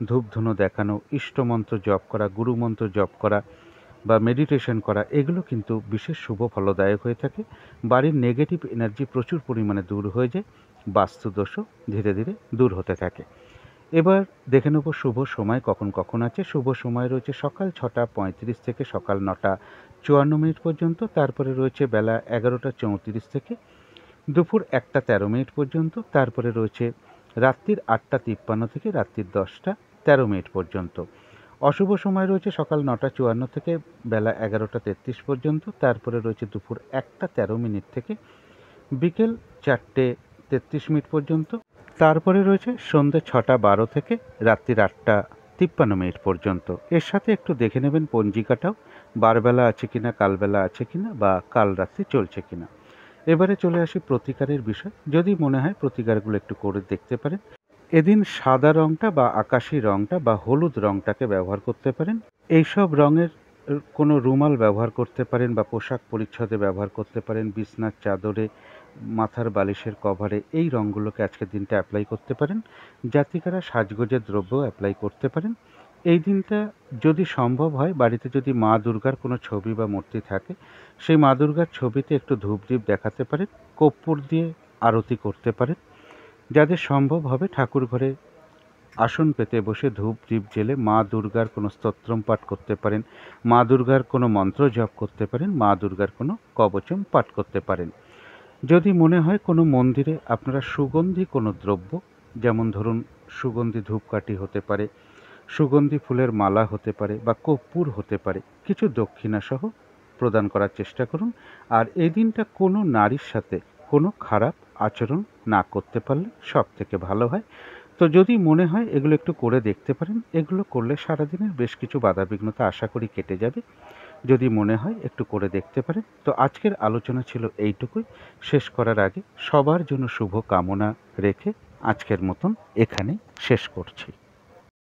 ধূপধুনো দেখানো, ইষ্টমন্ত্র জপ করা, গুরুমন্ত্র জপ করা বা মেডিটেশন করা, এগুলো কিন্তু বিশেষ শুভ ফলদায়ক হয়ে থাকে। বাড়ির নেগেটিভ এনার্জি প্রচুর পরিমাণে দূর হয়ে যায়, বাস্তুদোষও ধীরে ধীরে দূর হতে থাকে। এবার দেখে নেব শুভ সময় কখন কখন আছে। শুভ সময় রয়েছে সকাল 6:35 থেকে সকাল 9:54 পর্যন্ত। তারপরে রয়েছে বেলা 11:34 থেকে দুপুর 1:13 পর্যন্ত। তারপরে রয়েছে রাত্রির 8:53 থেকে রাত্রির 10:13 পর্যন্ত। অশুভ সময় রয়েছে সকাল 9:54 থেকে বেলা 11:33 পর্যন্ত, তারপরে রয়েছে দুপুর 1:13 থেকে বিকেল 4:33 পর্যন্ত, তারপরে রয়েছে সন্ধ্যে 6:12 থেকে রাত্রির 8:53 পর্যন্ত। এর সাথে একটু দেখে নেবেন পঞ্জিকাটাও, বারবেলা আছে কিনা, কালবেলা আছে কিনা, বা কাল রাত্রি চলছে কিনা। এবারে চলে আসি প্রতিকারের বিষয়। যদি মনে হয় প্রতিকারগুলো একটু করে দেখতে পারেন। এদিন সাদা রঙটা বা আকাশি রঙটা বা হলুদ রঙটাকে ব্যবহার করতে পারেন। এইসব রঙের কোনো রুমাল ব্যবহার করতে পারেন বা পোশাক পরিচ্ছদে ব্যবহার করতে পারেন, বিছনার চাদরে, মাথার বালিশের কভারে এই রঙগুলোকে আজকের দিনটা অ্যাপ্লাই করতে পারেন। জাতিকারা সাজগোজের দ্রব্য অ্যাপ্লাই করতে পারেন। এই দিনটা যদি সম্ভব হয়, বাড়িতে যদি মা দুর্গার কোনো ছবি বা মূর্তি থাকে, সেই মা দুর্গার ছবিতে একটু ধূপদীপ দেখাতে পারেন, কর্পূর দিয়ে আরতি করতে পারেন। যাদের সম্ভব হবে ঠাকুর ঘরে আসন পেতে বসে ধূপ দীপ জেলে মা দুর্গার কোনো স্তোত্রম পাঠ করতে পারেন, মা দুর্গার কোনো মন্ত্র জপ করতে পারেন, মা দুর্গার কোনো কবচম পাঠ করতে পারেন। যদি মনে হয় কোনো মন্দিরে আপনারা সুগন্ধি কোনো দ্রব্য, যেমন ধরুন সুগন্ধি ধূপকাঠি হতে পারে, সুগন্ধি ফুলের মালা হতে পারে, বা কর্পূর হতে পারে, কিছু দক্ষিণাসহ প্রদান করার চেষ্টা করুন। আর এই দিনটা কোনো নারীর সাথে কোনো খারাপ আচরণ না করতে পারলে সব থেকে ভালো হয়। তো যদি মনে হয় এগুলো একটু করে দেখতে পারেন, এগুলো করলে সারাদিনের বেশ কিছু বাধাবিঘ্নতা আশা করি কেটে যাবে। যদি মনে হয় একটু করে দেখতে পারেন। তো আজকের আলোচনা ছিল এইটুকুই। শেষ করার আগে সবার জন্য শুভ কামনা রেখে আজকের মতন এখানেই শেষ করছি।